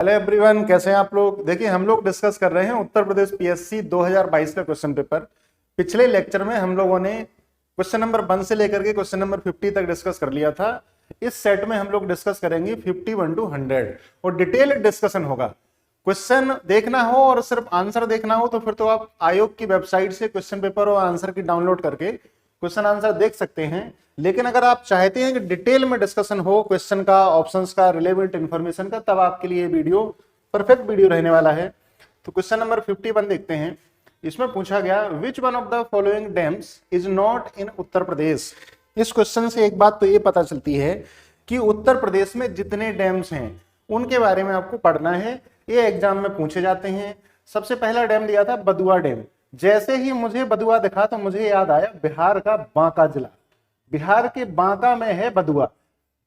Hello everyone, कैसे हैं आप लोग। देखिए, हम लोग डिस्कस कर रहे हैं उत्तर प्रदेश पीएससी 2022 का क्वेश्चन पेपर। पिछले लेक्चर में हम लोगों ने क्वेश्चन नंबर 1 से लेकर के क्वेश्चन नंबर 50 तक डिस्कस कर लिया था। इस सेट में हम लोग डिस्कस करेंगे 51 to 100 और डिटेल डिस्कशन होगा। क्वेश्चन देखना हो और सिर्फ आंसर देखना हो तो फिर तो आप आयोग की वेबसाइट से क्वेश्चन पेपर और आंसर की डाउनलोड करके क्वेश्चन आंसर देख सकते हैं। लेकिन अगर आप चाहते हैं कि डिटेल में डिस्कशन हो क्वेश्चन का, ऑप्शंस का, रिलेवेंट इंफॉर्मेशन का, तब आपके लिए वीडियो परफेक्ट वीडियो रहने वाला है। तो क्वेश्चन नंबर 51 देखते हैं। इसमें पूछा गया which one of the following dams is not in Uttar Pradesh. इस क्वेश्चन से एक बात तो ये पता चलती है कि उत्तर प्रदेश में जितने डैम्स हैं उनके बारे में आपको पढ़ना है। ये एग्जाम में पूछे जाते हैं। सबसे पहला डैम दिया था बदुआ डैम। जैसे ही मुझे बदुआ दिखा तो मुझे याद आया बिहार का बांका जिला, बिहार के बांका में है बदुआ।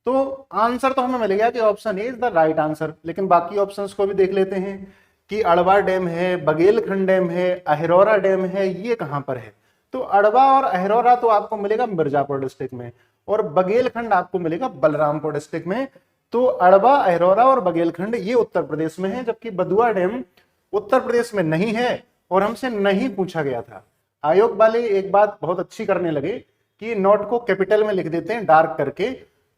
तो आंसर तो हमें मिल गया कि option A is the right answer. लेकिन बाकी ऑप्शंस को भी देख लेते हैं कि अड़वा डैम है, बघेलखंड डैम है, अहिरौरा डैम है, ये कहां पर है। तो अड़वा और अहिरौरा तो आपको मिलेगा मिर्जापुर डिस्ट्रिक्ट में और बघेलखंड आपको मिलेगा बलरामपुर डिस्ट्रिक्ट में। तो अड़वा, अहिरौरा और बघेलखंड ये उत्तर प्रदेश में है, जबकि बदुआ डैम उत्तर प्रदेश में नहीं है और हमसे नहीं पूछा गया था। आयोग वाले एक बात बहुत अच्छी करने लगे कि नोट को कैपिटल में लिख देते हैं डार्क करके,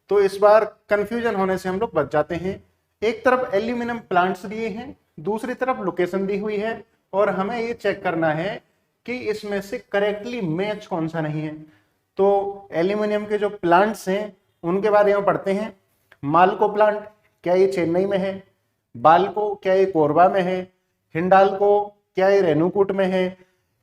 तो इस बार कंफ्यूजन होने से हम लोग बच जाते हैं। एक तरफ एल्यूमिनियम प्लांट्स दिए हैं, दूसरी तरफ लोकेशन दी हुई है और हमें ये चेक करना है कि इसमें से करेक्टली मैच कौन सा नहीं है। तो एल्यूमिनियम के जो प्लांट्स हैं उनके बारे में पढ़ते हैं। मालको प्लांट, क्या ये चेन्नई में है? बालको, क्या ये कोरबा में है? हिंडाल्को, क्या ये रेणुकूट में है?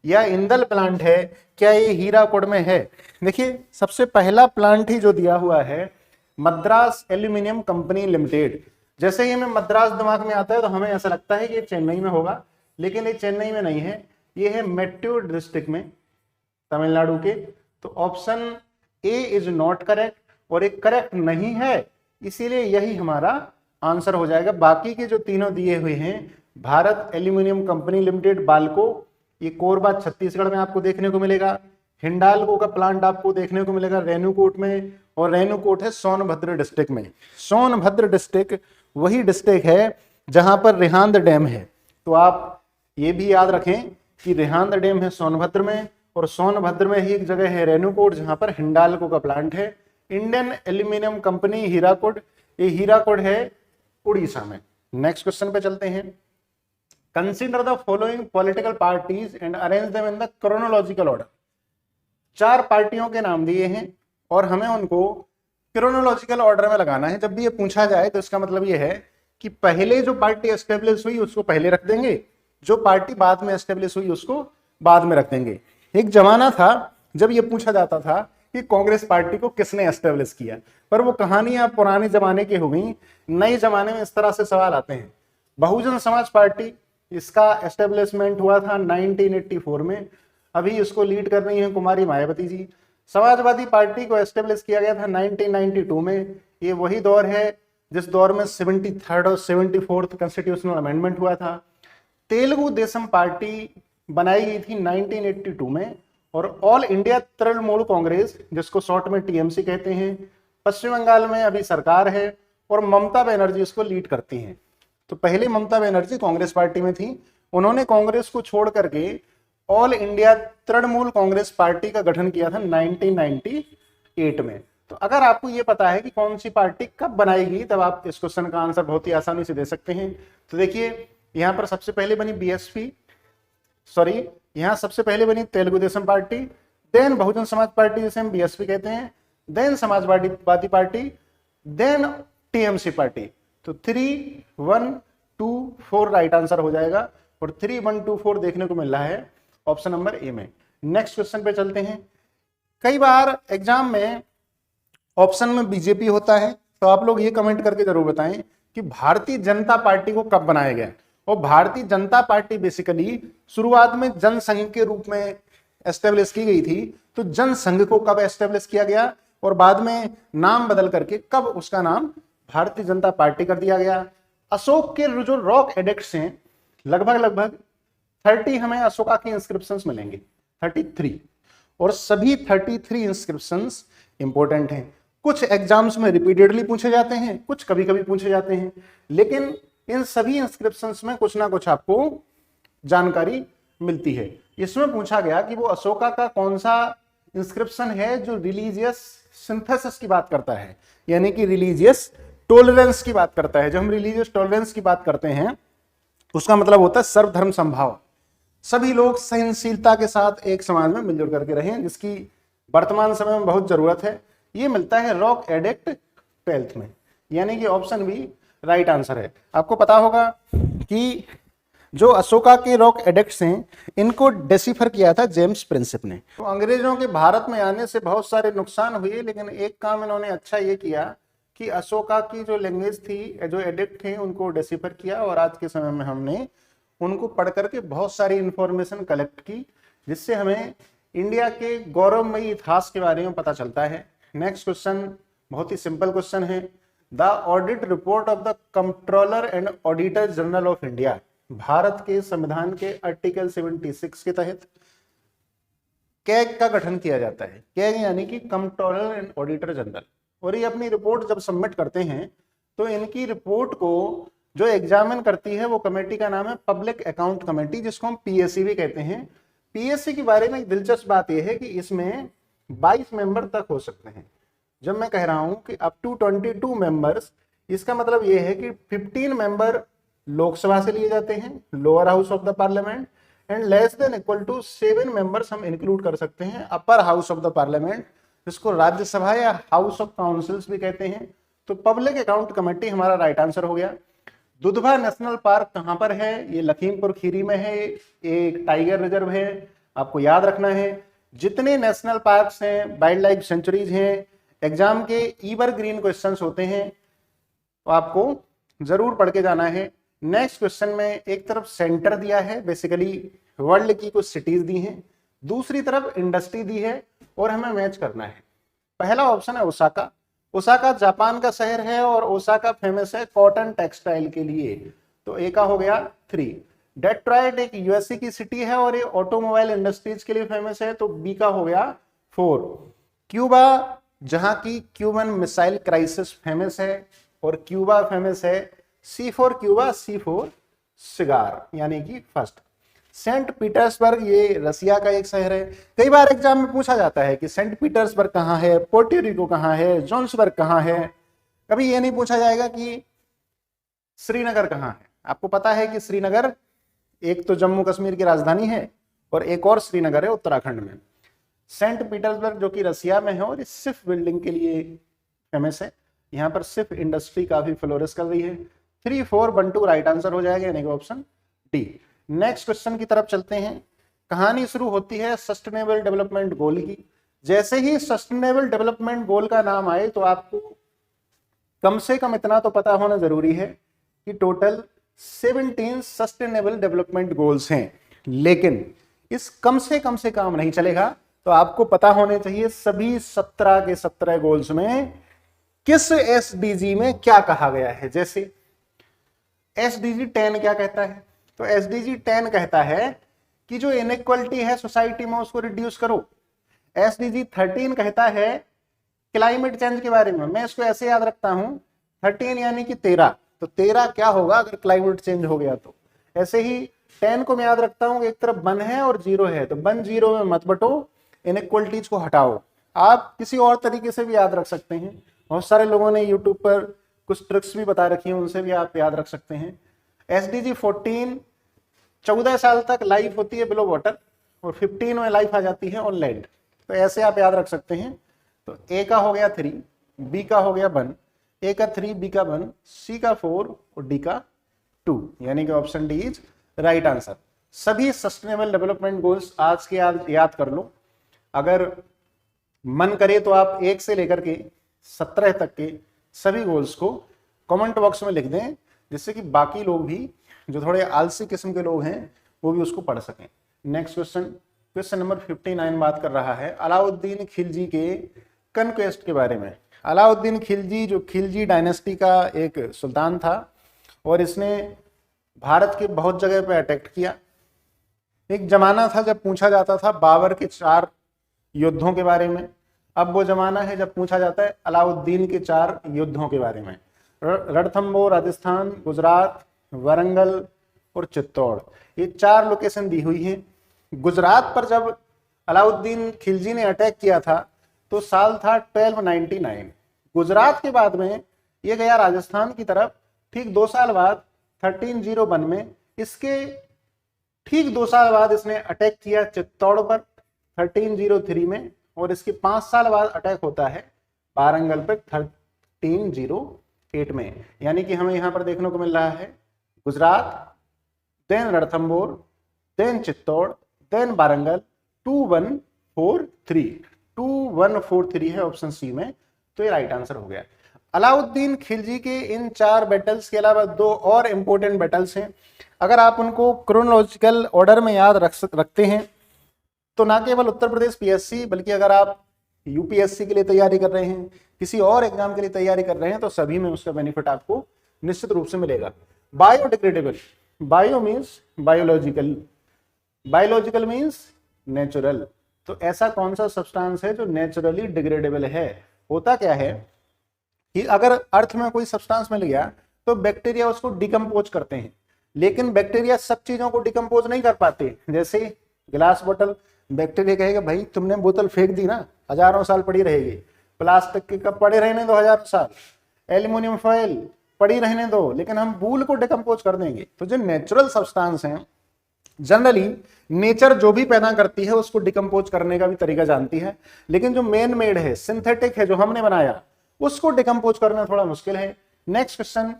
या इंदल प्लांट है, क्या ये हीराकुड में है? देखिए, सबसे पहला प्लांट ही जो दिया हुआ है मद्रास एल्यूमिनियम कंपनी लिमिटेड। जैसे ही हमें मद्रास दिमाग में आता है तो हमें ऐसा लगता है कि ये चेन्नई में होगा, लेकिन ये चेन्नई में नहीं है, ये है मैट्यूर डिस्ट्रिक्ट में, तमिलनाडु के। तो option A is not correct और एक करेक्ट नहीं है, इसीलिए यही हमारा आंसर हो जाएगा। बाकी के जो तीनों दिए हुए हैं, भारत एल्यूमिनियम कंपनी लिमिटेड बालको, ये कोरबा छत्तीसगढ़ में आपको देखने को मिलेगा। हिंडाल्को का प्लांट आपको देखने को मिलेगा रेणुकूट में, और रेणुकूट है सोनभद्र डिस्ट्रिक्ट में। सोनभद्र डिस्ट्रिक्ट वही डिस्ट्रिक्ट है जहां पर रिहांद डैम है। तो आप ये भी याद रखें कि रिहांद डैम है सोनभद्र में, और सोनभद्र में ही एक जगह है रेणुकूट जहां पर हिंडाल्को का प्लांट है। इंडियन एल्यूमिनियम कंपनी हीराकुड, ये हीराकुड है उड़ीसा में। नेक्स्ट क्वेश्चन पे चलते हैं। Consider the following political parties and arrange them in the chronological order. 4 पार्टियों के नाम दिए हैं और हमें उनको क्रोनोलॉजिकल ऑर्डर में लगाना है। जब भी ये पूछा जाए तो इसका मतलब ये है कि पहले जो पार्टी एस्टेब्लिश हुई उसको पहले रख देंगे, जो पार्टी बाद में एस्टेब्लिश हुई उसको बाद में रख देंगे। एक जमाना था जब ये पूछा जाता था कि कांग्रेस पार्टी को किसने एस्टेब्लिश किया, पर वो कहानियां पुराने जमाने की हो गई। नए जमाने में इस तरह से सवाल आते हैं। बहुजन समाज पार्टी, इसका एस्टेब्लिशमेंट हुआ था 1984 में। अभी इसको लीड कर रही हैं कुमारी मायावती जी। समाजवादी पार्टी को एस्टेब्लिश किया गया था 1992 में। ये वही दौर है जिस दौर में 73rd और 74th कॉन्स्टिट्यूशनल अमेंडमेंट हुआ था। तेलुगु देशम पार्टी बनाई गई थी 1982 में, और ऑल इंडिया तृणमूल कांग्रेस, जिसको शॉर्ट में टीएमसी कहते हैं, पश्चिम बंगाल में अभी सरकार है और ममता बनर्जी इसको लीड करती हैं। तो पहले ममता बनर्जी कांग्रेस पार्टी में थी, उन्होंने कांग्रेस को छोड़ करके all India Trinamool Congress party का गठन किया था 1998 में। तो अगर आपको ये पता है कि कौन सी पार्टी कब बनाएगी, तब आप इस क्वेश्चन का आंसर बहुत ही आसानी से दे सकते हैं। तो देखिए, यहाँ पर सबसे पहले बनी यहाँ सबसे पहले बनी Telugu Desam party, then Bahujan Samaj party जिसे हम बीएसपी कहते हैं, then Samajwadi party, then TMC party. तो 3, 1, 2, 4 राइट आंसर हो जाएगा, और 3, 1, 2, 4 देखने को मिल रहा है ऑप्शन नंबर ए में। नेक्स्ट क्वेश्चन पे चलते हैं। कई बार एग्जाम में ऑप्शन में बीजेपी होता है, तो आप लोग ये कमेंट करके जरूर बताएं कि भारतीय जनता पार्टी को कब बनाया गया। और भारतीय जनता पार्टी बेसिकली शुरुआत में जनसंघ के रूप में एस्टेब्लिश की गई थी। तो जनसंघ को कब एस्टेब्लिश किया गया और बाद में नाम बदल करके कब उसका नाम भारतीय जनता पार्टी कर दिया गया। अशोक के जो रॉक एडिक्ट्स हैं, लगभग 30 हमें अशोका की इंस्क्रिप्शंस मिलेंगे, 33, और सभी 33 इंस्क्रिप्शंस इंपॉर्टेंट हैं। कुछ एग्जाम्स में रिपीटेडली पूछे जाते हैं, कुछ कभी कभी पूछे जाते हैं, लेकिन इन सभी इंस्क्रिप्शंस में कुछ ना कुछ आपको जानकारी मिलती है। इसमें पूछा गया कि वो अशोका का कौन सा इंस्क्रिप्शन है जो रिलीजियस सिंथेसिस की बात करता है, यानी कि रिलीजियस टॉलरेंस की बात करता है। जब हम रिलीजियस टॉलरेंस की बात करते हैं उसका मतलब होता है सर्वधर्म समभाव, सभी लोग सहनशीलता के साथ एक समाज में मिलजुल करके रहें, जिसकी वर्तमान समय में बहुत जरूरत है। ये मिलता है रॉक एडिक्ट 12th में, यानी कि ऑप्शन बी राइट आंसर है। आपको पता होगा कि जो अशोका के रॉक एडिक्ट्स हैं इनको डेसिफर किया था जेम्स प्रिंसिप ने। तो अंग्रेजों के भारत में आने से बहुत सारे नुकसान हुए, लेकिन एक काम इन्होंने अच्छा ये किया कि अशोका की जो लैंग्वेज थी, जो एडिक्ट थे, उनको डेसिफर किया और आज के समय में हमने उनको पढ़ करके बहुत सारी इंफॉर्मेशन कलेक्ट की, जिससे हमें इंडिया के गौरवमयी इतिहास के बारे में पता चलता है। नेक्स्ट क्वेश्चन बहुत ही सिंपल क्वेश्चन है। The audit report of the controller and auditor general of India, Bharat के संविधान के आर्टिकल 76 के तहत कैग का गठन किया जाता है। कैग यानी कि कंट्रोलर एंड ऑडिटर जनरल, और ये अपनी रिपोर्ट जब सबमिट करते हैं तो इनकी रिपोर्ट को जो एग्जामिन करती है वो कमेटी का नाम है पब्लिक अकाउंट कमेटी, जिसको हम पीएससी भी कहते हैं। पीएससी के बारे में एक दिलचस्प बात यह है कि इसमें 22 मेंबर तक हो सकते हैं। जब मैं कह रहा हूं कि अप टू 22 मेंबर्स, इसका मतलब यह है कि 15 मेंबर लोकसभा से लिए जाते हैं, lower house of the parliament, and less than equal to 7 members हम इंक्लूड कर सकते हैं upper house of the parliament, जिसको राज्यसभा या हाउस ऑफ काउंसिल्स भी कहते हैं। तो पब्लिक अकाउंट कमेटी हमारा राइट आंसर हो गया। दुधवा नेशनल पार्क कहां पर है? ये लखीमपुर खीरी में है, एक टाइगर रिजर्व है, आपको याद रखना है। जितने नेशनल पार्क्स हैं, वाइल्ड लाइफ सेंचुरीज हैं, एग्जाम के एवरग्रीन क्वेश्चंस होते हैं, तो आपको जरूर पढ़ के जाना है। नेक्स्ट क्वेश्चन में एक तरफ सेंटर दिया है, बेसिकली वर्ल्ड की कुछ सिटीज दी हैं, दूसरी तरफ इंडस्ट्री दी है और हमें मैच करना है। पहला ऑप्शन है ओसाका। ओसाका जापान का शहर है और ओसाका फेमस है कॉटन टेक्सटाइल के लिए, तो ए का हो गया 3। डेट्रॉयट एक यूएसए की सिटी है और ये ऑटोमोबाइल इंडस्ट्रीज के लिए फेमस है, तो बी का हो गया 4। क्यूबा, जहां की क्यूबन मिसाइल क्राइसिस फेमस है और क्यूबा फेमस है C4 क्यूबा, C4 सिगार, यानी कि फर्स्ट। सेंट पीटर्सबर्ग ये रसिया का एक शहर है। कई बार एग्जाम में पूछा जाता है कि सेंट पीटर्सबर्ग कहाँ है, पोर्टोरिको कहाँ है, जोहान्सबर्ग कहाँ है। कभी ये नहीं पूछा जाएगा कि श्रीनगर कहाँ है। आपको पता है कि श्रीनगर एक तो जम्मू कश्मीर की राजधानी है और एक और श्रीनगर है उत्तराखंड में। सेंट पीटर्सबर्ग जो कि रसिया में है और इस सिर्फ बिल्डिंग के लिए फेमस है, यहाँ पर सिर्फ इंडस्ट्री काफी फ्लोरिश कर रही है। 3, 4, 1, 2 राइट आंसर हो जाएगा, यानी कि ऑप्शन डी। नेक्स्ट क्वेश्चन की तरफ चलते हैं। कहानी शुरू होती है सस्टेनेबल डेवलपमेंट गोल की। जैसे ही सस्टेनेबल डेवलपमेंट गोल का नाम आए तो आपको कम से कम इतना तो पता होना जरूरी है कि टोटल 17 सस्टेनेबल डेवलपमेंट गोल्स हैं, लेकिन इस कम से काम नहीं चलेगा, तो आपको पता होने चाहिए सभी 17 के 17 गोल्स में किस एसडीजी में क्या कहा गया है। जैसे एसडीजी 10 क्या कहता है? तो एसडीजी 10 कहता है कि जो इनइक्वालिटी है सोसाइटी में उसको रिड्यूस करो। एसडीजी 13 कहता है क्लाइमेट चेंज के बारे में। मैं इसको ऐसे याद रखता हूं, 13 यानी कि 13, तो 13 क्या होगा अगर क्लाइमेट चेंज हो गया तो। ऐसे ही 10 को मैं याद रखता हूं, एक तरफ 1 है और 0 है, तो 1 0 में मत बटो, इनइक्वालिटीज को हटाओ। आप किसी और तरीके से भी याद रख सकते हैं, बहुत सारे लोगों ने यूट्यूब पर कुछ ट्रिक्स भी बता रखी हैं, उनसे भी आप याद रख सकते हैं। एसडीजी 14 14 साल तक लाइफ होती है बिलो वाटर और 15 में लाइफ आ जाती है ऑन लैंड, तो ऐसे आप याद रख सकते हैं। तो ए का हो गया 3, बी का हो गया 1, ए का 3, बी का 1, सी का 4 और डी का 2, यानी कि option D is right answer. सभी सस्टेनेबल डेवलपमेंट गोल्स आज के याद कर लो। अगर मन करे तो आप 1 से लेकर के 17 तक के सभी गोल्स को कमेंट बॉक्स में लिख दें, जिससे कि बाकी लोग भी जो थोड़े आलसी किस्म के लोग हैं वो भी उसको पढ़ सकें। नेक्स्ट क्वेश्चन नंबर 59 बात कर रहा है अलाउद्दीन खिलजी के कनक्वेस्ट के बारे में। अलाउद्दीन खिलजी जो खिलजी डायनेस्टी का एक सुल्तान था और इसने भारत के बहुत जगह पे अटैक किया। एक जमाना था जब पूछा जाता था बाबर के 4 युद्धों के बारे में, अब वो जमाना है जब पूछा जाता है अलाउद्दीन के 4 युद्धों के बारे में। रणथंबोर राजस्थान, गुजरात, वारंगल और चित्तौड़, ये 4 लोकेशन दी हुई है। गुजरात पर जब अलाउद्दीन खिलजी ने अटैक किया था तो साल था 1299। गुजरात के बाद में ये गया राजस्थान की तरफ, ठीक 2 साल बाद 1301 में, इसके ठीक 2 साल बाद इसने अटैक किया चित्तौड़ पर 1303 में, और इसके 5 साल बाद अटैक होता है वारंगल पर 1308 में। यानी कि हमें यहाँ पर देखने को मिल रहा है Gujarat, then Ranthambore, then Chittor, then Warangal, 2143 है ऑप्शन सी में, तो ये राइट आंसर हो गया। अलाउद्दीन खिलजी के इन 4 बैटल्स के अलावा 2 और इंपॉर्टेंट बैटल्स हैं। अगर आप उनको क्रोनोलॉजिकल ऑर्डर में याद रखते हैं तो ना केवल उत्तर प्रदेश पीएससी, बल्कि अगर आप यूपीएससी के लिए तैयारी कर रहे हैं, किसी और एग्जाम के लिए तैयारी कर रहे हैं, तो सभी में उसका बेनिफिट आपको निश्चित रूप से मिलेगा। Biodegradable, bio means biological, biological means natural. तो ऐसा कौन सा सब्सटेंस है जो नेचुरली डिग्रेडेबल है? होता क्या है कि अगर अर्थ में कोई सब्सटेंस मिल गया तो बैक्टीरिया उसको डिकम्पोज करते हैं, लेकिन बैक्टीरिया सब चीजों को डिकम्पोज नहीं कर पाते। जैसे गिलास बोतल, बैक्टीरिया कहेगा भाई तुमने बोतल फेंक दी ना, हजारों साल पड़ी रहेगी। प्लास्टिक के कप पड़े रहने दो हजारों साल, एल्यूमिनियम फॉइल पड़ी रहने दो, लेकिन हम वूल को डिकम्पोज कर देंगे। तो जो नेचुरल सब्सटेंस हैं, जनरली नेचर जो भी पैदा करती है उसको डिकम्पोज करने का भी तरीका जानती है, लेकिन जो मैन मेड है, सिंथेटिक है, जो हमने बनाया, उसको डिकम्पोज करना थोड़ा मुश्किल है। Next question,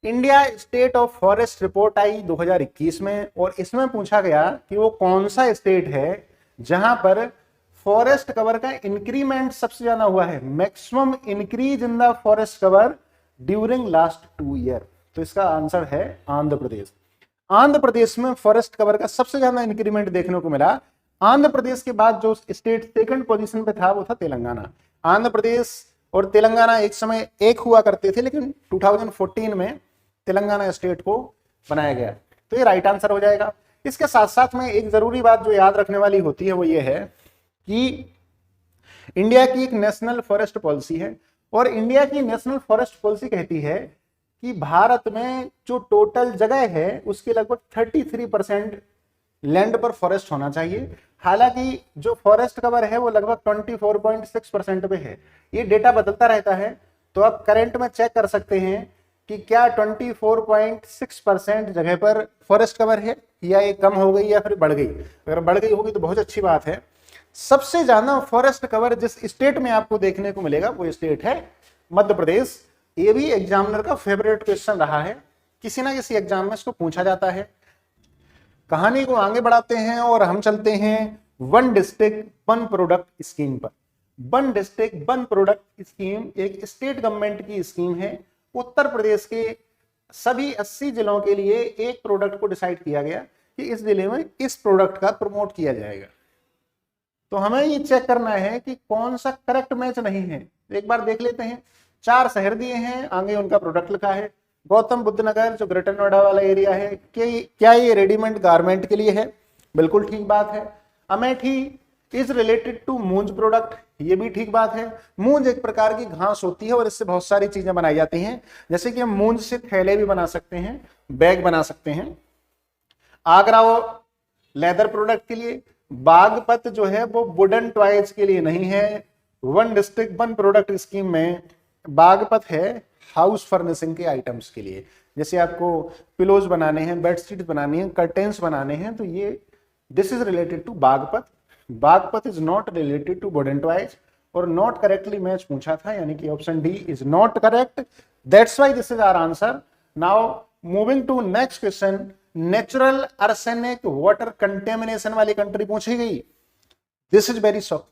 India state of forest report आई 2021 में, और इसमें पूछा गया कि वो कौन सा स्टेट है जहां पर फॉरेस्ट कवर का इंक्रीमेंट सबसे ज्यादा हुआ है, maximum increase in the forest cover during last 2 year. तो इसका आंसर है आंध्र प्रदेश। आंध्र प्रदेश में फॉरेस्ट कवर का सबसे ज्यादा इंक्रीमेंट देखने को मिला। आंध्र प्रदेश के बाद जो स्टेट सेकंड पोजीशन पे था वो था तेलंगाना। आंध्र प्रदेश और तेलंगाना एक समय एक हुआ करते थे, लेकिन 2014 में तेलंगाना स्टेट को बनाया गया। तो ये राइट आंसर हो जाएगा। इसके साथ साथ में एक जरूरी बात जो याद रखने वाली होती है वो ये है कि इंडिया की एक नेशनल फॉरेस्ट पॉलिसी है, और इंडिया की नेशनल फॉरेस्ट पॉलिसी कहती है कि भारत में जो टोटल जगह है उसके लगभग 33% लैंड पर फॉरेस्ट होना चाहिए। हालांकि जो फॉरेस्ट कवर है वो लगभग 24.6% पे है। ये डेटा बदलता रहता है, तो आप करंट में चेक कर सकते हैं कि क्या 24.6% जगह पर फॉरेस्ट कवर है, या ये कम हो गई या फिर बढ़ गई। अगर बढ़ गई होगी तो बहुत अच्छी बात है। सबसे ज्यादा फॉरेस्ट कवर जिस स्टेट में आपको देखने को मिलेगा वो स्टेट है मध्य प्रदेश। ये भी एग्जामिनर का फेवरेट क्वेश्चन रहा है, किसी ना किसी एग्जाम में इसको पूछा जाता है। कहानी को आगे बढ़ाते हैं और हम चलते हैं one district one product scheme पर। One district one product scheme एक स्टेट गवर्नमेंट की स्कीम है। उत्तर प्रदेश के सभी 80 जिलों के लिए एक प्रोडक्ट को डिसाइड किया गया कि इस जिले में इस प्रोडक्ट का प्रमोट किया जाएगा। तो हमें ये चेक करना है कि कौन सा करेक्ट मैच नहीं है। एक बार देख लेते हैं। 4 शहर दिए हैं, आगे उनका प्रोडक्ट लिखा है। गौतम बुद्ध नगर जो ग्रेटर नोएडा वाला एरिया है, क्या ये रेडीमेड गारमेंट के लिए है? बिल्कुल ठीक बात है। अमेठी इज रिलेटेड टू मूंज प्रोडक्ट, ये भी ठीक बात है। मूंज एक प्रकार की घास होती है और इससे बहुत सारी चीजें बनाई जाती हैं, जैसे कि हम मूंज से थैले भी बना सकते हैं, बैग बना सकते हैं। आगरा वो लेदर प्रोडक्ट के लिए। बागपत जो है वो वुडन टॉयज के लिए नहीं है। One district one product scheme में बागपत है हाउस फर्निशिंग के आइटम्स के लिए, जैसे आपको पिलोज बनाने हैं, बेडशीट बनानी है, कर्टेन्स बनाने हैं, तो ये this is related to Baghpat. Baghpat is not related to wooden toys, और नॉट करेक्टली मैच पूछा था, यानी कि option D is not correct. That's why this is our answer. Now moving to next question, natural arsenic water contamination वाली country पूछी गई। This is very shocking.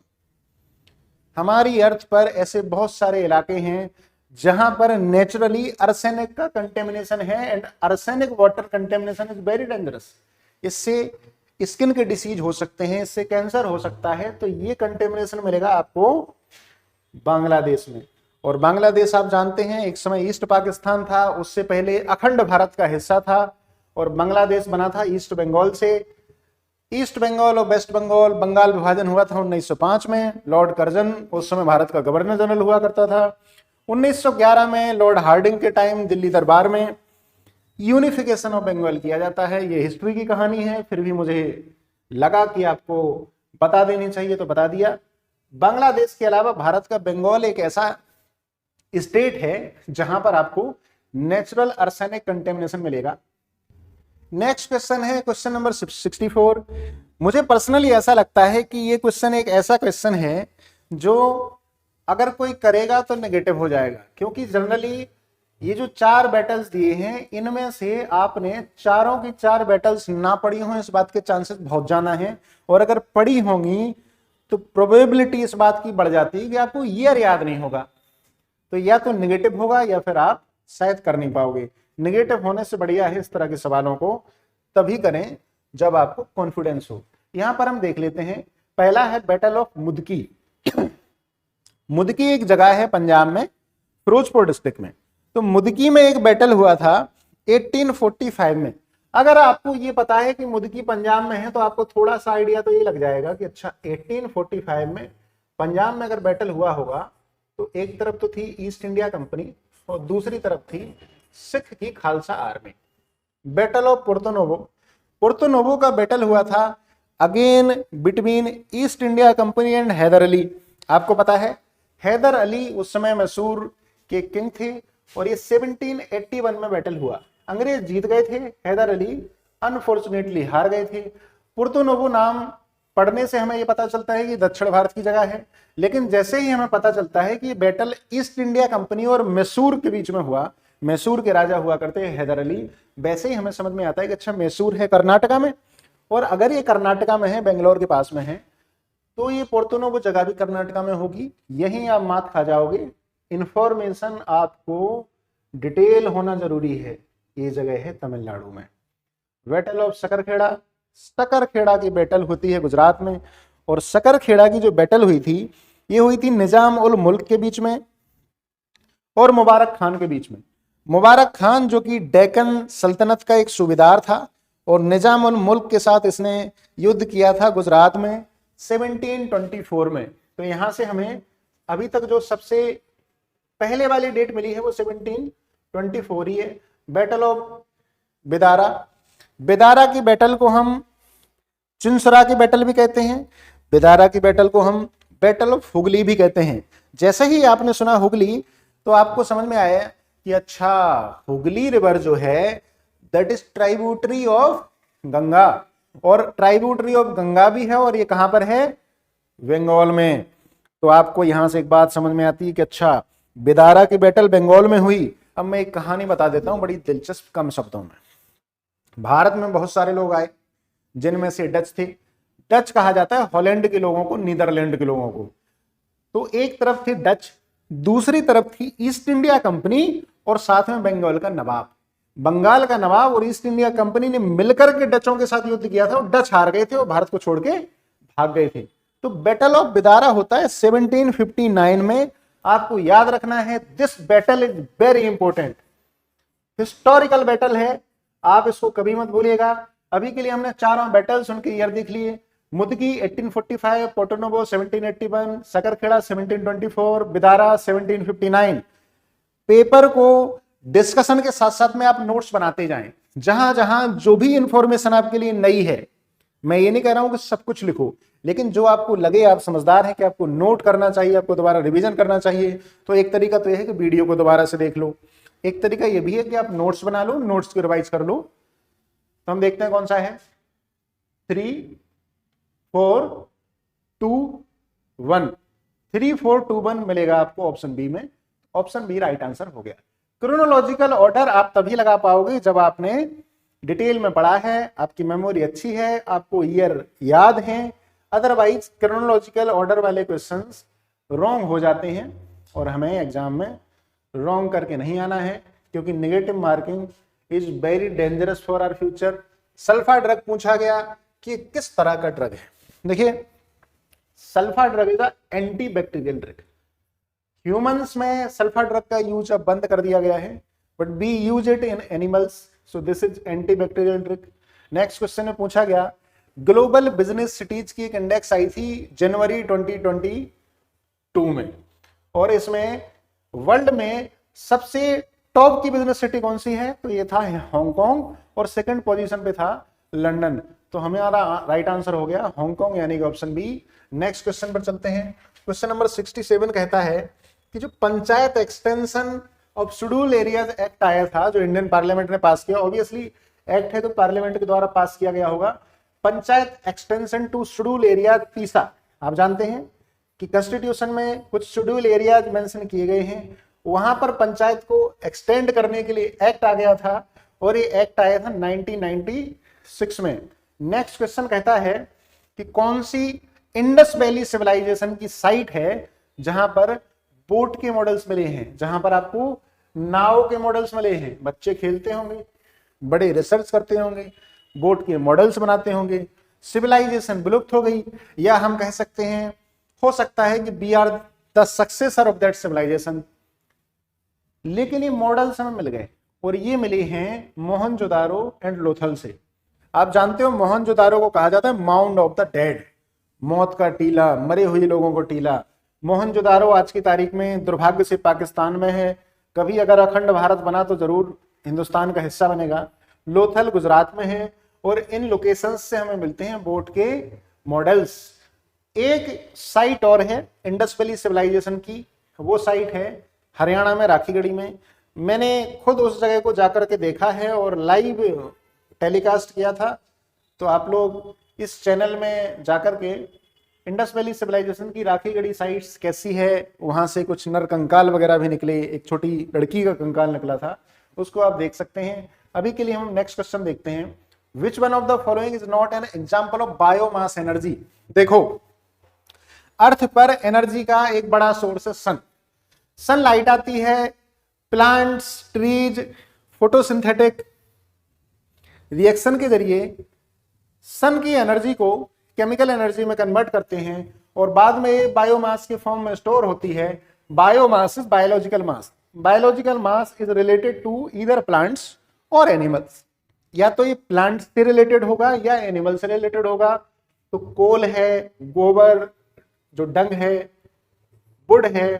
हमारी earth पर ऐसे बहुत सारे इलाके हैं जहां पर नेचुरली आर्सेनिक का कंटेमिनेशन है, and arsenic water contamination is very dangerous. इससे स्किन के डिसीज हो सकते हैं, इससे कैंसर हो सकता है। तो ये कंटेमिनेशन मिलेगा आपको बांग्लादेश में। और बांग्लादेश आप जानते हैं एक समय ईस्ट पाकिस्तान था, उससे पहले अखंड भारत का हिस्सा था, और बांग्लादेश बना था ईस्ट बंगाल से। ईस्ट बंगाल और वेस्ट बंगाल, बंगाल विभाजन हुआ था 1905 में। लॉर्ड कर्जन उस समय भारत का गवर्नर जनरल हुआ करता था। 1911 में लॉर्ड हार्डिंग के टाइम दिल्ली दरबार में यूनिफिकेशन ऑफ बंगाल किया जाता है। ये हिस्ट्री की कहानी है, फिर भी मुझे लगा कि आपको बता देनी चाहिए तो बता दिया। बांग्लादेश के अलावा भारत का बंगाल एक ऐसा स्टेट है जहां पर आपको नेचुरल आर्सेनिक कंटेमिनेशन मिलेगा। नेक्स्ट क्वेश्चन है क्वेश्चन नंबर 64। मुझे पर्सनली ऐसा लगता है कि ये क्वेश्चन एक ऐसा क्वेश्चन है जो अगर कोई करेगा तो नेगेटिव हो जाएगा, क्योंकि जनरली ये जो 4 बैटल्स दिए हैं इनमें से आपने चारों की 4 बैटल्स ना पढ़ी हो इस बात के चांसेस बहुत ज्यादा हैं, और अगर पढ़ी होंगी तो प्रोबेबिलिटी इस बात की बढ़ जाती है कि आपको ईयर याद नहीं होगा। तो या तो नेगेटिव होगा या फिर आप शायद कर नहीं पाओगे। नेगेटिव होने से बढ़िया है इस तरह के सवालों को तभी करें जब आपको कॉन्फिडेंस हो। यहां पर हम देख लेते हैं, पहला है बैटल ऑफ मुदकी। मुदकी एक जगह है पंजाब में, फिरोजपुर डिस्ट्रिक्ट में। तो मुदकी में एक बैटल हुआ था 1845 में। अगर आपको ये पता है कि मुदकी पंजाब में है तो आपको थोड़ा सा आइडिया तो ये लग जाएगा कि अच्छा 1845 में पंजाब में अगर बैटल हुआ होगा तो एक तरफ तो थी ईस्ट इंडिया कंपनी और दूसरी तरफ थी सिख की Khalsa army. Battle of Porto Novo. Porto Novo का बैटल हुआ था again between East India Company and Haider Ali. आपको पता है हैदर अली उस समय मैसूर के किंग थे और ये 1781 में बैटल हुआ। अंग्रेज जीत गए थे, हैदर अली अनफॉर्चुनेटली हार गए थे। पोर्टोनोवो नाम पढ़ने से हमें ये पता चलता है कि दक्षिण भारत की जगह है, लेकिन जैसे ही हमें पता चलता है कि बैटल ईस्ट इंडिया कंपनी और मैसूर के बीच में हुआ, मैसूर के राजा हुआ करते हैं हैदर अली, वैसे ही हमें समझ में आता है कि अच्छा मैसूर है कर्नाटका में, और अगर ये कर्नाटका में है, बेंगलोर के पास में है, तो ये पोर्टोनोवो जगह भी कर्नाटका में होगी। यही आप मात खा जाओगे। इंफॉर्मेशन आपको डिटेल होना जरूरी है। ये जगह है तमिलनाडु में। Battle of सकरखेड़ा। सकरखेड़ा की बैटल होती है गुजरात में, और सकरखेड़ा की जो बैटल हुई थी ये हुई थी निजाम उल मुल्क के बीच में और मुबारक खान के बीच में। मुबारक खान जो कि डेक्कन सल्तनत का एक सूबेदार था और निजाम उल मुल्क के साथ इसने युद्ध किया था गुजरात में 1724 में। तो यहां से हमें अभी तक जो सबसे पहले वाली डेट मिली है वो 1724 ही है। Battle of बिदारा। बिदारा की बैटल को हम चिंसरा की बैटल भी कहते हैं, बिदारा की बैटल को हम बैटल ऑफ हुगली भी कहते हैं। जैसे ही आपने सुना हुगली तो आपको समझ में आया कि अच्छा हुगली रिवर जो है that is tributary of Ganga, और ट्राइब्यूटरी ऑफ गंगा भी है, और ये कहां पर है? बंगाल में। तो आपको यहां से एक बात समझ में आती है कि अच्छा बिदारा की बैटल बंगाल में हुई। अब मैं एक कहानी बता देता हूं बड़ी दिलचस्प कम शब्दों में। भारत में बहुत सारे लोग आए जिनमें से डच थे। डच कहा जाता है हॉलैंड के लोगों को, नीदरलैंड के लोगों को। तो एक तरफ थी डच, दूसरी तरफ थी ईस्ट इंडिया कंपनी और साथ में बंगाल का नवाब। बंगाल का नवाब और ईस्ट इंडिया कंपनी ने मिलकर के डचों के साथ युद्ध किया था और डच हार गए थे और भारत को छोड़ के भाग गए थे। तो बैटल ऑफ बिदारा होता है 1759 में। आपको याद रखना है this battle is very important, historical battle है, आप इसको कभी मत भूलिएगा। अभी के लिए हमने चारों बैटल्स उनके ईयर देख लिए। मुदकी 1845, पोर्टोनोवो 1781, सकरखेड़ा 1724, बिदारा 1759। पेपर को डिस्कशन के साथ साथ में आप नोट्स बनाते जाएं, जहां जहां जो भी इंफॉर्मेशन आपके लिए नई है। मैं ये नहीं कह रहा हूं कि सब कुछ लिखो, लेकिन जो आपको लगे आप समझदार हैं कि आपको नोट करना चाहिए, आपको दोबारा रिवीजन करना चाहिए, तो एक तरीका तो यह है कि वीडियो को दोबारा से देख लो। एक तरीका यह भी है कि आप नोट्स बना लो, नोट्स को रिवाइज कर लो। तो हम देखते हैं कौन सा है। 3 4 2 1। 3 4 2 1 मिलेगा आपको ऑप्शन बी में। ऑप्शन बी राइट आंसर हो गया। क्रोनोलॉजिकल ऑर्डर आप तभी लगा पाओगे जब आपने डिटेल में पढ़ा है, आपकी मेमोरी अच्छी है, आपको ईयर याद है। अदरवाइज क्रोनोलॉजिकल ऑर्डर वाले क्वेश्चंस रॉन्ग हो जाते हैं और हमें एग्जाम में रॉन्ग करके नहीं आना है, क्योंकि negative marking is very dangerous for our future. Sulpha drug पूछा गया कि किस तरह का ड्रग है। देखिए sulpha drug is anti bacterial drug. Humans में सल्फा ड्रग का यूज अब बंद कर दिया गया है, but we use it in animals, so this is anti bacterial drug. Next question में पूछा गया ग्लोबल बिजनेस सिटीज की एक इंडेक्स आई थी जनवरी 2022 में, और इसमें वर्ल्ड में सबसे टॉप की बिजनेस सिटी कौन सी है? तो ये था हांगकांग और सेकंड पोजीशन पे था लंदन। तो हमारा राइट आंसर हो गया हांगकांग यानी कि ऑप्शन बी। नेक्स्ट क्वेश्चन पर चलते हैं। क्वेश्चन नंबर 67 कहता है कि जो panchayat extension of schedule areas act आया था जो इंडियन पार्लियामेंट ने पास किया, ऑब्वियसली एक्ट है तो पार्लियामेंट के द्वारा पास किया गया होगा। Panchayat extension to schedule area तीसा, आप जानते हैं कि कॉन्स्टिट्यूशन में कुछ शेड्यूल एरियाज मेंशन किए गए हैं, वहां पर पंचायत को एक्सटेंड करने के लिए एक्ट आ गया था और ये एक्ट आया था 1996 में। नेक्स्ट क्वेश्चन कहता है कि कौन सी इंडस वैली सिविलाइजेशन की साइट है जहां पर बोट के मॉडल्स मिले हैं, जहां पर आपको नाव के मॉडल्स मिले हैं। बच्चे खेलते होंगे, बड़े रिसर्च करते होंगे, बोट के मॉडल्स बनाते होंगे, सिविलाइजेशन विलुप्त हो गई, या हम कह सकते हैं हो सकता है कि we are the successor of that civilisation. लेकिन ये मॉडल्स हमें मिल गए और ये मिले हैं मोहनजोदारो एंड लोथल से। आप जानते हो मोहनजोदारो को कहा जाता है माउंड ऑफ द डेड, मौत का टीला, मरे हुए लोगों को टीला। मोहनजोदारो आज की तारीख में दुर्भाग्य से पाकिस्तान में है, कभी अगर अखंड भारत बना तो जरूर हिंदुस्तान का हिस्सा बनेगा। लोथल गुजरात में है और इन लोकेशंस से हमें मिलते हैं बोट के मॉडल्स। एक साइट और है इंडस वैली सिविलाइजेशन की, वो साइट है हरियाणा में राखीगढ़ी में। मैंने खुद उस जगह को जाकर के देखा है और लाइव टेलीकास्ट किया था, तो आप लोग इस चैनल में जाकर के इंडस वैली सिविलाइजेशन की राखीगढ़ी साइट्स कैसी है, वहां से कुछ नर कंकाल वगैरह भी निकले, एक छोटी लड़की का कंकाल निकला था, उसको आप देख सकते हैं। अभी के लिए हम नेक्स्ट क्वेश्चन देखते हैं। विच one of the following is not an example of biomass energy? देखो, अर्थ पर एनर्जी का एक बड़ा सोर्स है सन। सनलाइट आती है, प्लांट्स, ट्रीज फोटोसिंथेटिक रिएक्शन के जरिए सन की एनर्जी को केमिकल एनर्जी में कन्वर्ट करते हैं और बाद में बायोमास के फॉर्म में स्टोर होती है। Biomass is biological mass. Biological mass is related to either plants और एनिमल्स, या तो ये प्लांट से रिलेटेड होगा या एनिमल से रिलेटेड होगा। तो कोल है, गोबर, जो डंग है, वुड है,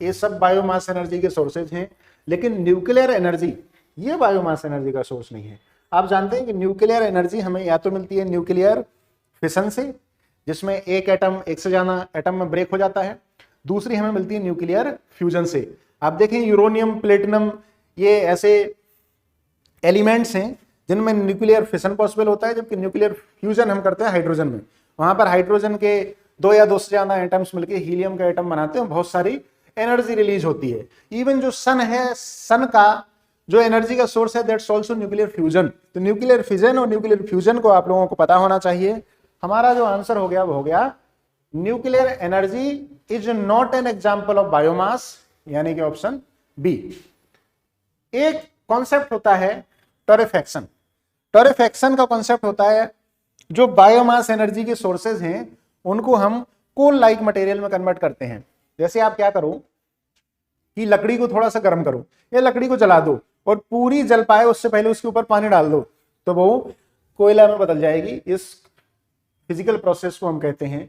ये सब बायोमास एनर्जी के सोर्सेज हैं। लेकिन न्यूक्लियर एनर्जी ये बायोमास एनर्जी का सोर्स नहीं है। आप जानते हैं कि न्यूक्लियर एनर्जी हमें या तो मिलती है न्यूक्लियर फिशन से, जिसमें एक एटम एक से ज्यादा एटम में ब्रेक हो जाता है, दूसरी हमें मिलती है न्यूक्लियर फ्यूजन से। आप देखें यूरेनियम, प्लेटिनम, ये ऐसे एलिमेंट्स हैं जिनमें न्यूक्लियर फिशन पॉसिबल होता है, जबकि न्यूक्लियर फ्यूजन हम करते हैं हाइड्रोजन में। वहां पर हाइड्रोजन के दो या दो से ज्यादा एटम्स मिलकर हीलियम का एटम बनाते हैं, बहुत सारी एनर्जी रिलीज होती है। इवन जो सन है, सन का जो एनर्जी का सोर्स है दैट्स आल्सो न्यूक्लियर फ्यूजन। तो न्यूक्लियर फिजन और न्यूक्लियर फ्यूजन को आप लोगों को पता होना चाहिए। हमारा जो आंसर हो गया वो हो गया nuclear energy is not an example of biomass, यानी कि ऑप्शन बी। एक कॉन्सेप्ट होता है टोरेफैक्शन। टोरेफैक्शन का कॉन्सेप्ट होता है जो बायोमास एनर्जी के सोर्सेज हैं उनको हम कोल लाइक मटेरियल में कन्वर्ट करते हैं। जैसे आप क्या करो कि लकड़ी को थोड़ा सा गर्म करो या लकड़ी को जला दो और पूरी जल पाए उससे पहले उसके ऊपर पानी डाल दो तो वो कोयला में बदल जाएगी। इस फिजिकल प्रोसेस को हम कहते हैं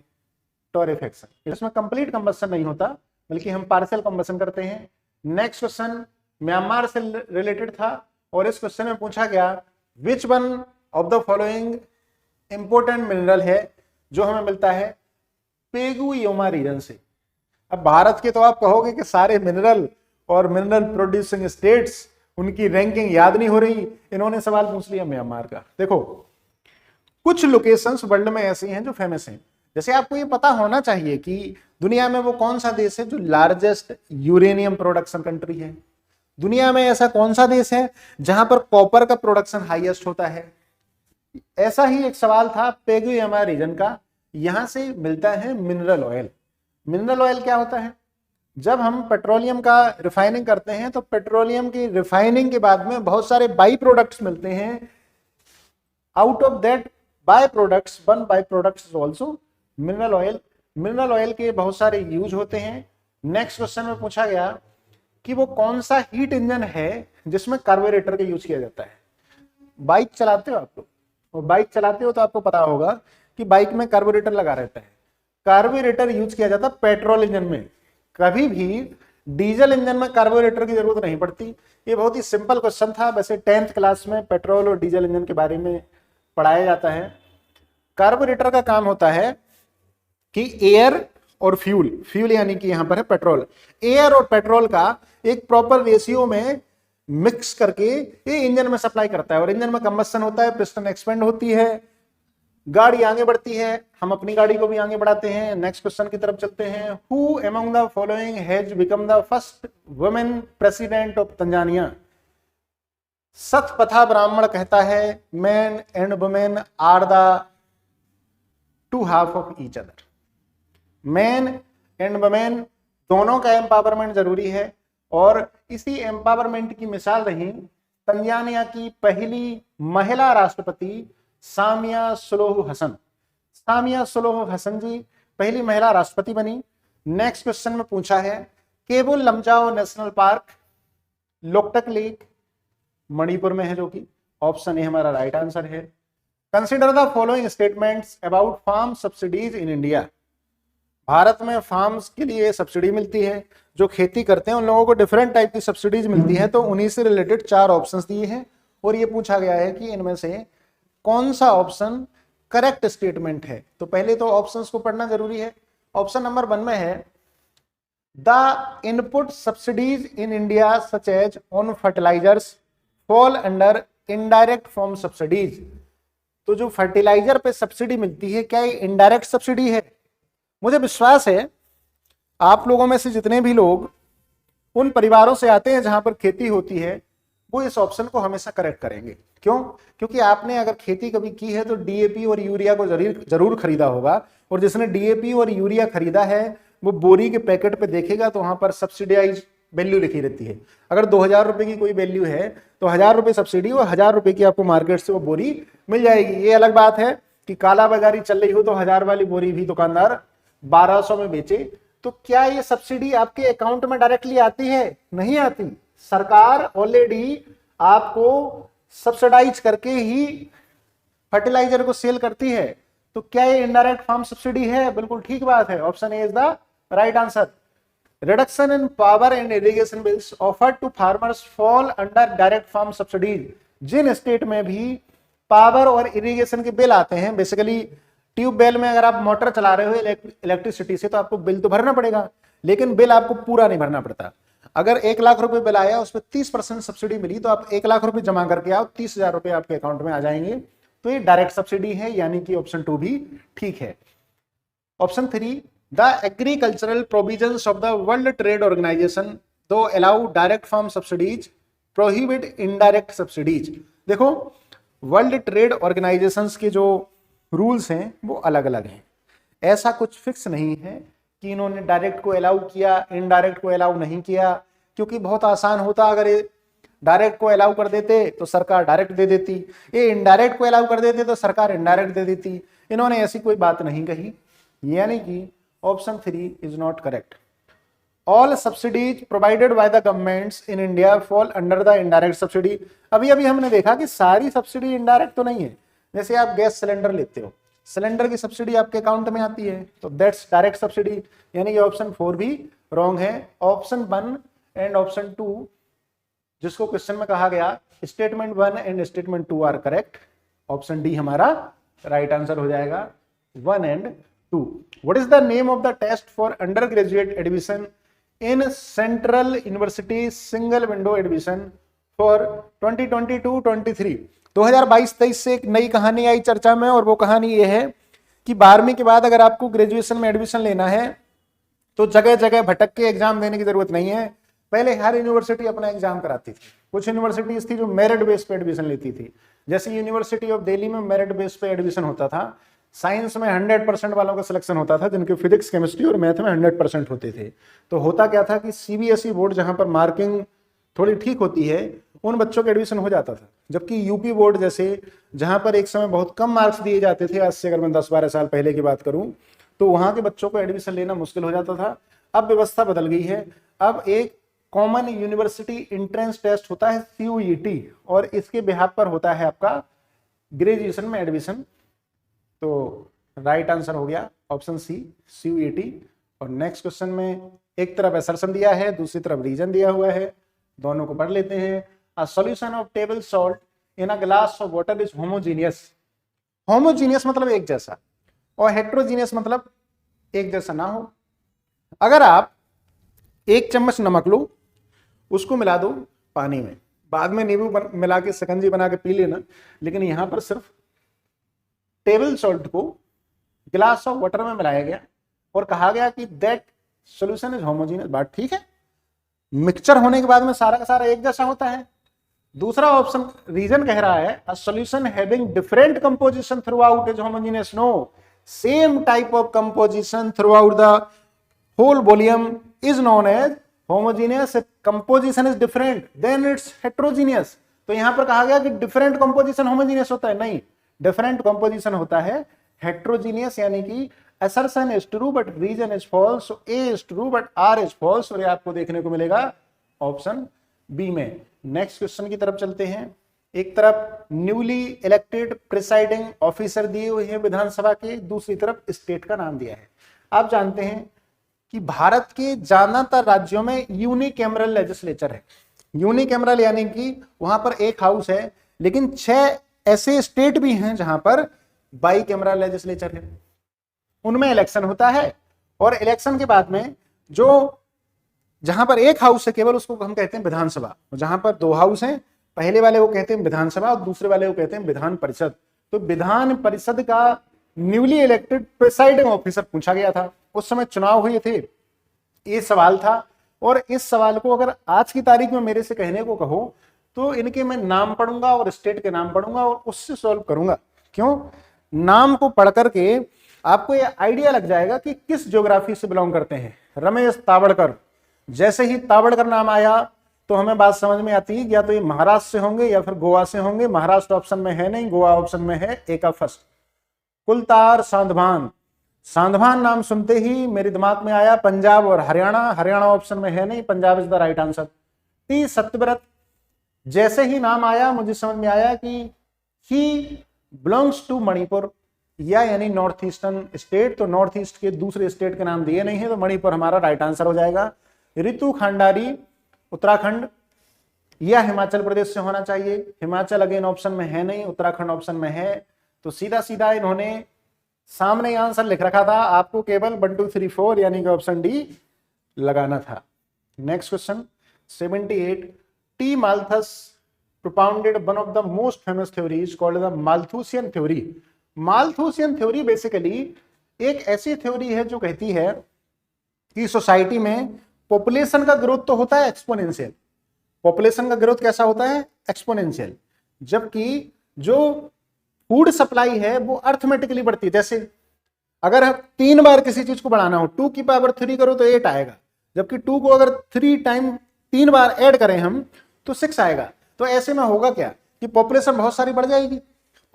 टोरेफैक्शन। इसमें कंप्लीट कंबशन नहीं होता बल्कि हम पार्शियल कंबशन करते हैं। नेक्स्ट क्वेश्चन म्यांमार से रिलेटेड था और इस क्वेश्चन में पूछा गया which one of the following important mineral है जो हमें मिलता है पेगुइयोमा रीजन से। अब भारत के तो आप कहोगे कि सारे मिनरल और मिनरल प्रोड्यूसिंग स्टेट्स, उनकी रैंकिंग याद नहीं हो रही, इन्होंने सवाल पूछ लिया म्यांमार का। देखो कुछ लोकेशंस वर्ल्ड में ऐसी हैं जो फेमस हैं। जैसे आपको ये पता होना चाहिए कि दुनिया में वो कौन सा देश है जो लार्जेस्ट यूरेनियम प्रोडक्शन कंट्री है। दुनिया में ऐसा कौन सा देश है जहां पर कॉपर का प्रोडक्शन हाईएस्ट होता है। ऐसा ही एक सवाल था पेगुइयोमा रीजन का। यहां से मिलता है मिनरल ऑयल। मिनरल ऑयल क्या होता है? जब हम पेट्रोलियम का रिफाइनिंग करते हैं तो पेट्रोलियम की रिफाइनिंग के बाद में बहुत सारे बाई प्रोडक्ट्स मिलते हैं। Out of that by products, one by products is also mineral oil. Mineral oil के बहुत सारे यूज होते हैं। नेक्स्ट क्वेश्चन में पूछा गया कि वो कौन सा हीट इंजन है जिसमें कार्बोरेटर का यूज किया जाता है। बाइक चलाते हो आप लोग, और बाइक चलाते हो तो आपको पता होगा कि बाइक में कार्बोरेटर लगा रहता है। कार्बोरेटर यूज किया जाता है पेट्रोल इंजन में। कभी भी डीजल इंजन में कार्बोरेटर की जरूरत नहीं पड़ती। ये बहुत ही सिंपल क्वेश्चन था, वैसे 10th क्लास में पेट्रोल और डीजल इंजन के बारे में पढ़ाया जाता है। कार्बोरेटर का काम होता है कि एयर और फ्यूल, फ्यूल यानी कि यहां पर है पेट्रोल, एयर और पेट्रोल का एक प्रॉपर रेशियो में मिक्स करके ये इंजन में सप्लाई करता है, और इंजन में कंबस्शन होता है, पिस्टन एक्सपेंड होती है, गाड़ी आगे बढ़ती है, हम अपनी गाड़ी को भी आगे बढ़ाते हैं। नेक्स्ट क्वेश्चन की तरफ चलते हैं। Who among the following has become the first women president of Tanzania? Shatapatha Brahmana कहता है man and women are the two half of each other. Man and women दोनों का एम्पावरमेंट जरूरी है, और इसी एम्पावरमेंट की मिसाल रही तंजानिया की पहली महिला राष्ट्रपति सामिया सुलूहु हसन। सामिया सुलूहु हसन जी पहली महिला राष्ट्रपति बनी। नेक्स्ट क्वेश्चन में पूछा है Keibul Lamjao national park Loktak lake Manipur में है, जो कि ऑप्शन ए हमारा राइट आंसर है। Consider the following statements about farm subsidies in India. भारत में फार्म्स के लिए सब्सिडी मिलती है, जो खेती करते हैं उन लोगों को डिफरेंट टाइप की सब्सिडीज मिलती है, तो उन्हीं से रिलेटेड 4 ऑप्शंस दिए हैं, और ये पूछा गया है कि इनमें से कौन सा ऑप्शन करेक्ट स्टेटमेंट है। तो पहले तो ऑप्शंस को पढ़ना जरूरी है। ऑप्शन नंबर 1 में है the input subsidies in India such as on fertilisers fall under indirect form subsidies. तो जो फर्टिलाइजर पे सब्सिडी मिलती है, क्या ये इनडायरेक्ट सब्सिडी है? मुझे विश्वास है आप लोगों में से जितने भी लोग उन परिवारों से आते हैं जहां पर खेती होती है, वो इस ऑप्शन को हमेशा करेक्ट करेंगे। क्यों? क्योंकि आपने अगर खेती कभी की है तो डीएपी और यूरिया को जरूर खरीदा होगा, और जिसने डीएपी और यूरिया खरीदा है वो बोरी के पैकेट पे देखेगा तो वहां पर सब्सिडाइज वैल्यू लिखी रहती है। अगर 2000 रुपए की कोई वैल्यू है तो 1000 रुपए सब्सिडी और 1000 रुपए की आपको मार्केट से वो बोरी मिल जाएगी। ये अलग बात है कि कालाबाजारी चल रही हो तो 1000 वाली बोरी भी दुकानदार 1200 में बेचे। तो क्या ये सब्सिडी आपके अकाउंट में डायरेक्टली आती है? नहीं आती। सरकार ऑलरेडी आपको सब्सिडाइज करके ही फर्टिलाइजर को सेल करती है। तो क्या ये इनडायरेक्ट फार्म सब्सिडी है? बिल्कुल ठीक बात है, option A is the right answer. Reduction in power and irrigation bills offered to farmers fall under direct farm subsidies. जिन स्टेट में भी पावर और इरिगेशन के बिल आते हैं, बेसिकली ट्यूबवेल में अगर आप मोटर चला रहे हो इलेक्ट्रिसिटी से तो आपको बिल तो भरना पड़ेगा, लेकिन बिल आपको पूरा नहीं भरना पड़ता। अगर 1 लाख रुपए बिल आया, उस पर 30% सब्सिडी मिली, तो आप 1 लाख रुपए जमा करके आओ, 30,000 रुपए आपके अकाउंट में आ जाएंगे। तो ये डायरेक्ट सब्सिडी है, यानी कि ऑप्शन 2 भी ठीक है। Option 3 the agricultural provisions of the World Trade Organization do allow direct farm subsidies prohibit indirect subsidies. देखो वर्ल्ड ट्रेड ऑर्गेनाइजेशंस के जो रूल्स हैं वो अलग अलग हैं। ऐसा कुछ फिक्स नहीं है कि इन्होंने डायरेक्ट को अलाउ किया, इनडायरेक्ट को अलाउ नहीं किया, क्योंकि बहुत आसान होता अगर ये डायरेक्ट को अलाउ कर देते तो सरकार डायरेक्ट दे देती, ये इनडायरेक्ट को अलाउ कर देते तो सरकार इनडायरेक्ट दे देती। इन्होंने ऐसी कोई बात नहीं कही, यानी कि option 3 is not correct. All subsidies provided by the governments in India fall under the indirect subsidy. अभी अभी हमने देखा कि सारी सब्सिडी इनडायरेक्ट तो नहीं है। जैसे आप गैस सिलेंडर लेते हो, सिलेंडर की सब्सिडी आपके अकाउंट में आती है, तो दैट्स डायरेक्ट सब्सिडी, यानी कि ऑप्शन 4 भी रॉन्ग है। ऑप्शन 1 एंड ऑप्शन 2 जिसको क्वेश्चन में कहा गया statement 1 and statement 2 are correct. Option D हमारा राइट आंसर हो जाएगा, 1 and 2। What is the name of the test for under graduate admission in central university single window admission for 2022-23? 2022-23 से एक नई कहानी आई चर्चा में, और वो कहानी ये है कि 12वीं के बाद अगर आपको ग्रेजुएशन में एडमिशन लेना है तो जगह जगह भटक के एग्जाम देने की जरूरत नहीं है। पहले हर यूनिवर्सिटी अपना एग्जाम कराती थी। कुछ यूनिवर्सिटीज थी जो मेरिट बेस पे एडमिशन लेती थी, जैसे यूनिवर्सिटी ऑफ दिल्ली में मेरिट बेस पे एडमिशन होता था। साइंस में 100% वालों का सिलेक्शन होता था, जिनके फिजिक्स केमिस्ट्री और मैथ में 100% होते थे। तो होता क्या था कि सीबीएसई बोर्ड जहां पर मार्किंग थोड़ी ठीक होती है उन बच्चों का एडमिशन हो जाता था, जबकि यूपी बोर्ड जैसे जहां पर एक समय बहुत कम मार्क्स दिए जाते थे, आज से अगर मैं 10-12 साल पहले की बात करूं, तो वहां के बच्चों को एडमिशन लेना मुश्किल हो जाता था। अब व्यवस्था बदल गई है। अब एक कॉमन यूनिवर्सिटी एंट्रेंस टेस्ट होता है CUET, और इसके बिहाफ पर होता है आपका ग्रेजुएशन में एडमिशन। तो राइट आंसर हो गया ऑप्शन सी CUET। और नेक्स्ट क्वेश्चन में एक तरफ असर्शन दिया है, दूसरी तरफ रीजन दिया हुआ है, दोनों को पढ़ लेते हैं। A solution of table salt in a glass of water is homogeneous. Homogeneous मतलब एक जैसा, और हेट्रोजीनियस मतलब एक जैसा ना हो। अगर आप 1 चम्मच नमक लो, उसको मिला दो पानी में, बाद में नींबू मिला के शिकंजी बना के पी लेना, लेकिन यहां पर सिर्फ टेबल सॉल्ट को ग्लास ऑफ वाटर में मिलाया गया और कहा गया कि दैट सॉल्यूशन इज होमोजीनियस। बात ठीक है, मिक्सचर होने के बाद में सारा का सारा एक जैसा होता है। दूसरा ऑप्शन रीजन कह रहा है a solution having different composition throughout is homogeneous. No, same type of composition throughout the whole volume is known as homogeneous. Composition is different then it's heterogeneous. तो यहां पर कहा गया कि different composition homogeneous होता है, नहीं, different composition होता है हेट्रोजीनियस, यानी कि assertion is true but reason is false, so A is true but R is false, और ये आपको देखने को मिलेगा ऑप्शन बी में। नेक्स्ट क्वेश्चन की तरफ चलते हैं। एक तरफ न्यूली इलेक्टेड प्रिसाइडिंग ऑफिसर दिए हुए हैं विधानसभा के, दूसरी तरफ स्टेट का नाम दिया है। आप जानते हैं कि भारत के ज्यादातर राज्यों में यूनिकैमरल लेजिस्लेचर है। यूनिकैमरल यानी कि वहां पर एक हाउस है, लेकिन 6 ऐसे स्टेट भी हैं जहां पर बाईकैमरल लेजिस्लेचर है। उनमें इलेक्शन होता है, और इलेक्शन के बाद में जो जहां पर एक हाउस है केवल, उसको हम कहते हैं विधानसभा। जहां पर 2 हाउस हैं, पहले वाले को कहते हैं विधानसभा और दूसरे वाले को कहते हैं विधान परिषद। तो विधान परिषद का न्यूली इलेक्टेड प्रिसाइडिंग ऑफिसर पूछा गया था, उस समय चुनाव हुए थे, ये सवाल था। और इस सवाल को अगर आज की तारीख में मेरे से कहने को कहो तो इनके मैं नाम पढ़ूंगा और स्टेट के नाम पढ़ूंगा और उससे सॉल्व करूंगा। क्यों? नाम को पढ़ करके आपको ये आइडिया लग जाएगा कि किस ज्योग्राफी से बिलोंग करते हैं। रमेश तावड़कर, जैसे ही तावड़कर नाम आया तो हमें बात समझ में आती है, या तो ये महाराष्ट्र से होंगे या फिर गोवा से होंगे। महाराष्ट्र ऑप्शन में है नहीं, गोवा ऑप्शन में है, ए का फर्स्ट। कुलतार सांधवान, सांधवान नाम सुनते ही मेरे दिमाग में आया पंजाब और हरियाणा, हरियाणा ऑप्शन में है नहीं, Punjab is the right answer. T Satyavrat, जैसे ही नाम आया मुझे समझ में आया कि ही बिलोंग्स टू मणिपुर, या यानी नॉर्थ ईस्टर्न स्टेट। तो नॉर्थ ईस्ट के दूसरे स्टेट के नाम दिए नहीं है, तो मणिपुर हमारा राइट आंसर हो जाएगा। ऋतु खंडारी, उत्तराखंड या हिमाचल प्रदेश से होना चाहिए। हिमाचल अगेन ऑप्शन में है नहीं, उत्तराखंड ऑप्शन में है। तो सीधा सीधा इन्होंने सामने आंसर लिख रखा था, आपको केवल 1 2 3 4 यानी कि ऑप्शन डी लगाना था। Next question 78, T Malthus propounded one of the most famous theories called the Malthusian theory। Malthusian theory basically एक ऐसी थ्योरी है जो कहती है कि सोसाइटी में पॉपुलेशन का ग्रोथ तो होता है एक्सपोनेंशियल। पॉपुलेशन का ग्रोथ कैसा होता है? एक्सपोनेंशियल। जबकि जो फूड सप्लाई है वो अर्थमेटिकली बढ़ती है। जैसे अगर हम 3 बार किसी चीज को बढ़ाना हो, 2 की पावर 3 करो तो 8 आएगा, जबकि 2 को अगर 3 बार ऐड करें हम तो 6 आएगा। तो ऐसे में होगा क्या कि पॉपुलेशन बहुत सारी बढ़ जाएगी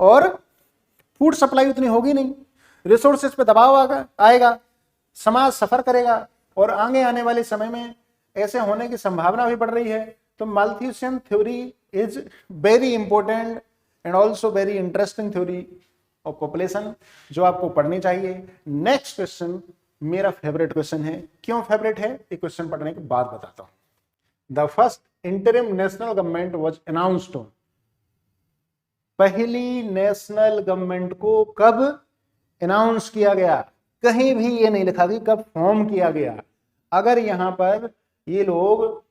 और फूड सप्लाई उतनी होगी नहीं, रिसोर्सेज पे दबाव आएगा, समाज सफर करेगा, और आगे आने वाले समय में ऐसे होने की संभावना भी बढ़ रही है। तो Malthusian theory is very important and also very interesting theory of population, जो आपको पढ़नी चाहिए। नेक्स्ट क्वेश्चन मेरा फेवरेट क्वेश्चन है। क्यों फेवरेट है ये क्वेश्चन पढ़ने के बाद बताता हूं। The first interim national government was announced on, पहली नेशनल गवर्नमेंट को कब अनाउंस किया गया? कहीं भी ये नहीं लिखा कि कब फॉर्म किया गया। अगर यहां पर ये लोग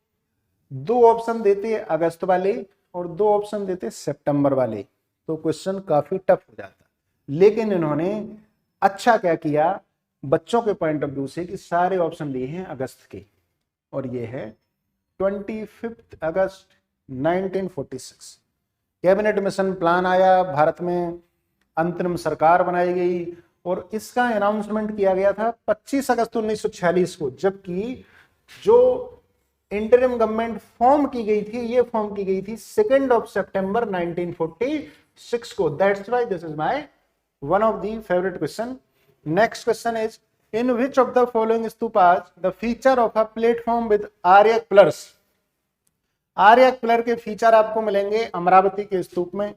2 ऑप्शन देते अगस्त वाले और 2 ऑप्शन देते सितंबर वाले तो क्वेश्चन काफी टफ हो जाता, लेकिन इन्होंने अच्छा क्या किया बच्चों के पॉइंट ऑफ व्यू से कि सारे ऑप्शन दिए हैं अगस्त के, और ये है 25 अगस्त 1946। कैबिनेट मिशन प्लान आया, भारत में अंतरिम सरकार बनाई गई और इसका अनाउंसमेंट किया गया था 25 अगस्त 1946 को, जबकि जो इंटरिम गवर्नमेंट फॉर्म की गई थी ये फॉर्म की गई थी 2 सितंबर 1946 को। That's why this is my one of the favourite question. Next question is in which of the following stupas the feature of a platform with Aryak pillars. Aryak pillar के feature आपको मिलेंगे अमरावती के स्तूप में।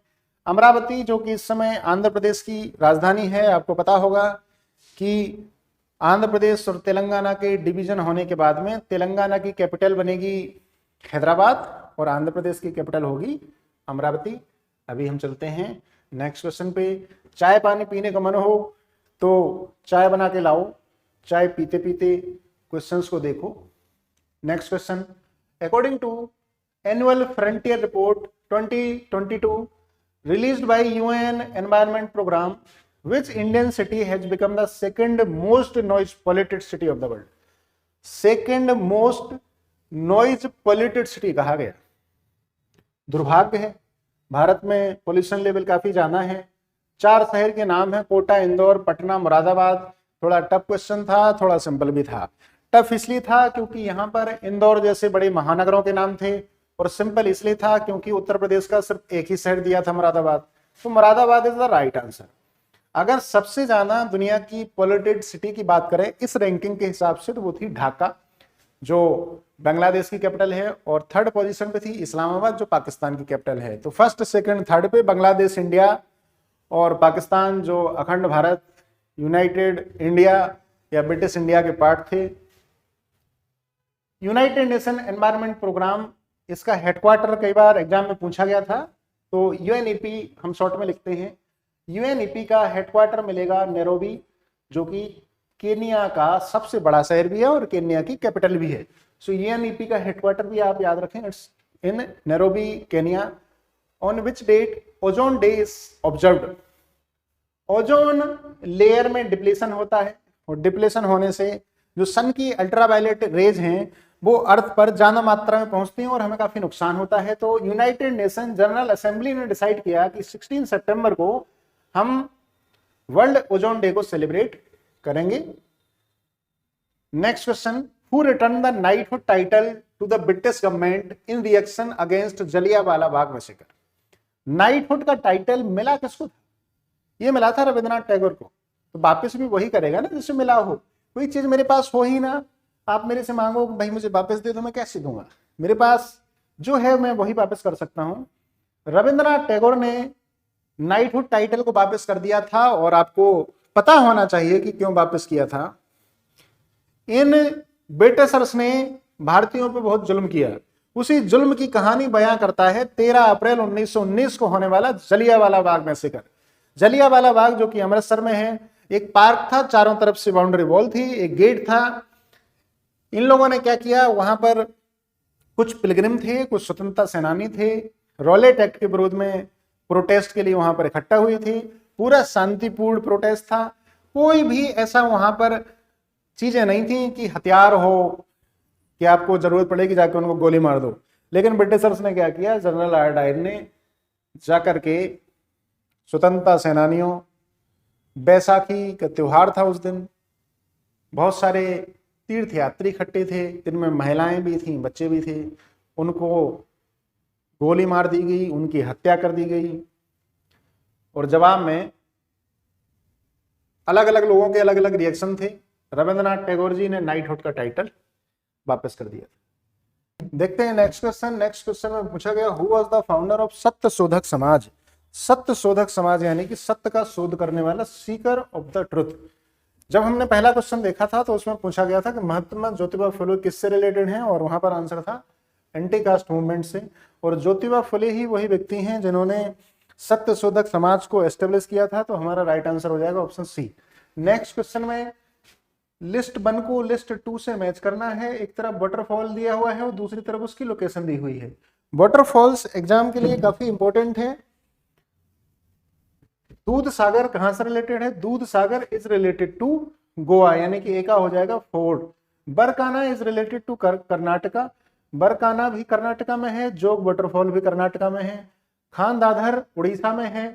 अमरावती जो कि इस समय आंध्र प्रदेश की राजधानी है, आपको पता होगा कि आंध्र प्रदेश और तेलंगाना के डिवीजन होने के बाद में तेलंगाना की कैपिटल बनेगी हैदराबाद और आंध्र प्रदेश की कैपिटल होगी अमरावती। अभी हम चलते हैं नेक्स्ट क्वेश्चन पे। चाय पानी पीने का मन हो तो चाय बना के लाओ, चाय पीते पीते क्वेश्चंस को देखो। Next question, according to annual frontier report 2022 released by UN Environment Program, which Indian city has become the second most noise polluted city of the world? Second most noise polluted city कहा गया। दुर्भाग्य है, भारत में pollution level काफी ज्यादा है। 4 शहर के नाम है, कोटा, इंदौर, पटना, मुरादाबाद। थोड़ा टफ क्वेश्चन था, थोड़ा सिंपल भी था। टफ इसलिए था क्योंकि यहाँ पर इंदौर जैसे बड़े महानगरों के नाम थे, और सिंपल इसलिए था क्योंकि उत्तर प्रदेश का सिर्फ एक ही शहर दिया था, मुरादाबाद। तो Moradabad is the right answer. अगर सबसे ज्यादा दुनिया की पॉल्यूटेड सिटी की बात करें इस रैंकिंग के हिसाब से, तो वो थी ढाका, जो बांग्लादेश की कैपिटल है, और थर्ड पोजीशन पे थी इस्लामाबाद, जो पाकिस्तान की कैपिटल है। तो फर्स्ट, सेकंड, थर्ड पे बांग्लादेश, इंडिया और पाकिस्तान, जो अखंड भारत, यूनाइटेड इंडिया या ब्रिटिश इंडिया के पार्ट थे। यूनाइटेड नेशन एनवायरनमेंट प्रोग्राम, इसका हेडक्वार्टर कई बार एग्जाम में पूछा गया था, तो यूएनईपी हम शॉर्ट में लिखते हैं। यूएनईपी का हेडक्वार्टर मिलेगा नैरोबी, जो कि केनिया का सबसे बड़ा शहर भी है और केनिया की कैपिटल भी है। सो यूएनईपी का हेडक्वार्टर भी आप याद रखें, it's in Nairobi, Kenya. On which date ozone day is observed? Ozone layer में डिप्लेशन होता है, और डिप्लेशन होने से जो सन की अल्ट्रावायलेट रेज हैं वो अर्थ पर ज्यादा मात्रा में पहुंचती हैं और हमें काफी नुकसान होता है। तो यूनाइटेड नेशन जनरल असेंबली ने डिसाइड किया कि 16 सितंबर को हम वर्ल्ड ओजोन डे को सेलिब्रेट करेंगे। Next question, who return the knighthood title to the British government in reaction against Jallianwala Bagh massacre? Knighthood का टाइटल मिला किसको था? ये मिला था रविंद्रनाथ टैगोर को। तो वापस भी वही करेगा ना जिससे मिला हो। कोई चीज मेरे पास हो ही ना, आप मेरे से मांगो भाई मुझे वापस दे दो, मैं कैसे दूंगा? मेरे पास जो है मैं वही वापस कर सकता हूं। रविंद्रनाथ टैगोर ने नाइटहुड टाइटल को वापस कर दिया था, और आपको पता होना चाहिए कि क्यों वापस किया था। इन ब्रिटिशर्स ने भारतीयों पर बहुत जुल्म किया। उसी जुल्म की कहानी बयां करता है 13 अप्रैल 1919 को होने वाला जलियांवाला बाग मैसेकर। जलियांवाला बाग जो कि अमृतसर में है, एक पार्क था, चारों तरफ से बाउंड्री वॉल थी, एक गेट था। इन लोगों ने क्या किया, वहां पर कुछ पिलग्रिम थे, कुछ स्वतंत्रता सेनानी थे, रॉलेट एक्ट के विरोध में प्रोटेस्ट के लिए वहां पर इकट्ठा हुए थे। पूरा शांतिपूर्ण प्रोटेस्ट था। कोई भी ऐसा वहां पर चीजें नहीं थी कि हथियार हो कि आपको जरूरत पड़ेगी जाकर उनको गोली मार दो। लेकिन ब्रिटिशर्स ने क्या किया, जनरल आयरडायर ने जाकर के स्वतंत्रता सेनानियों, बैसाखी का त्योहार था उस दिन, बहुत सारे तीर्थयात्री इकट्ठे थे, जिनमें महिलाएं भी थीं, बच्चे भी थे, उनको गोली मार दी गई, उनकी हत्या कर दी गई। और जवाब में अलग अलग लोगों के अलग अलग रिएक्शन थे। रविंद्रनाथ टैगोर जी ने नाइटहुड का टाइटल वापस कर दिया। देखते हैं नेक्स्ट क्वेश्चन। नेक्स्ट क्वेश्चन में पूछा गया, who was the founder of सत्य शोधक समाज? सत्य शोधक समाज यानी कि सत्य का शोध करने वाला, सीकर ऑफ द ट्रुथ। जब हमने पहला क्वेश्चन देखा था तो उसमें पूछा गया था कि महात्मा ज्योतिबा फुले किससे रिलेटेड हैं, और वहां पर आंसर था एंटी कास्ट मूवमेंट से। और ज्योतिबा फुले ही वही व्यक्ति हैं जिन्होंने सत्य शोधक समाज को एस्टेब्लिश किया था। तो हमारा राइट आंसर हो जाएगा ऑप्शन सी। नेक्स्ट क्वेश्चन में लिस्ट 1 को लिस्ट 2 से मैच करना है। एक तरफ वाटरफॉल दिया हुआ है और दूसरी तरफ उसकी लोकेशन दी हुई है। वाटरफॉल्स एग्जाम के लिए काफी इंपॉर्टेंट है। दूध सागर कहां से रिलेटेड है? Dudhsagar is related to Goa, यानी कि एक हो जाएगा fort. Barkana is related to Karnataka, Barkana भी कर्नाटका में है, जोग वाटरफॉल भी कर्नाटका में है। खान दादर उड़ीसा में है।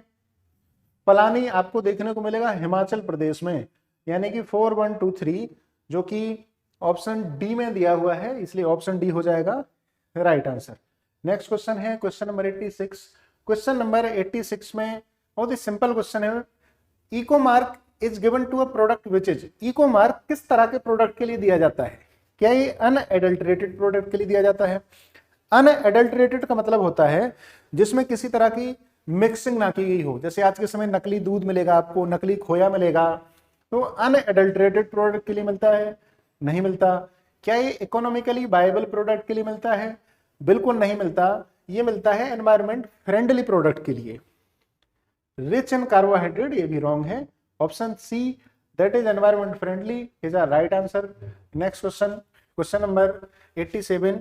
पलानी आपको देखने को मिलेगा हिमाचल प्रदेश में, यानी कि 4, 1, 2, 3 जो कि ऑप्शन डी में दिया हुआ है, इसलिए ऑप्शन डी हो जाएगा राइट आंसर। नेक्स्ट क्वेश्चन है क्वेश्चन नंबर 86। क्वेश्चन नंबर 86 में बहुत ही सिंपल क्वेश्चन है। Eco mark is given to a product which is? Eco mark किस तरह के प्रोडक्ट के लिए दिया जाता है? क्या ये अनएडल्टरेटेड प्रोडक्ट के लिए दिया जाता है? अनएडल्टरेटेड का मतलब होता है जिसमें किसी तरह की मिक्सिंग ना की गई हो। जैसे आज के समय नकली दूध मिलेगा आपको, नकली खोया मिलेगा, तो अनएडल्टरेटेड प्रोडक्ट के लिए मिलता है? नहीं मिलता। क्या ये इकोनॉमिकली वायबल प्रोडक्ट के लिए मिलता है? बिल्कुल नहीं मिलता। ये मिलता है एनवायरमेंट फ्रेंडली प्रोडक्ट के लिए। रिच इन कार्बोहाइड्रेट, ये भी रॉन्ग है। Option see that is environment friendly is a right answer. Next question, question number 87।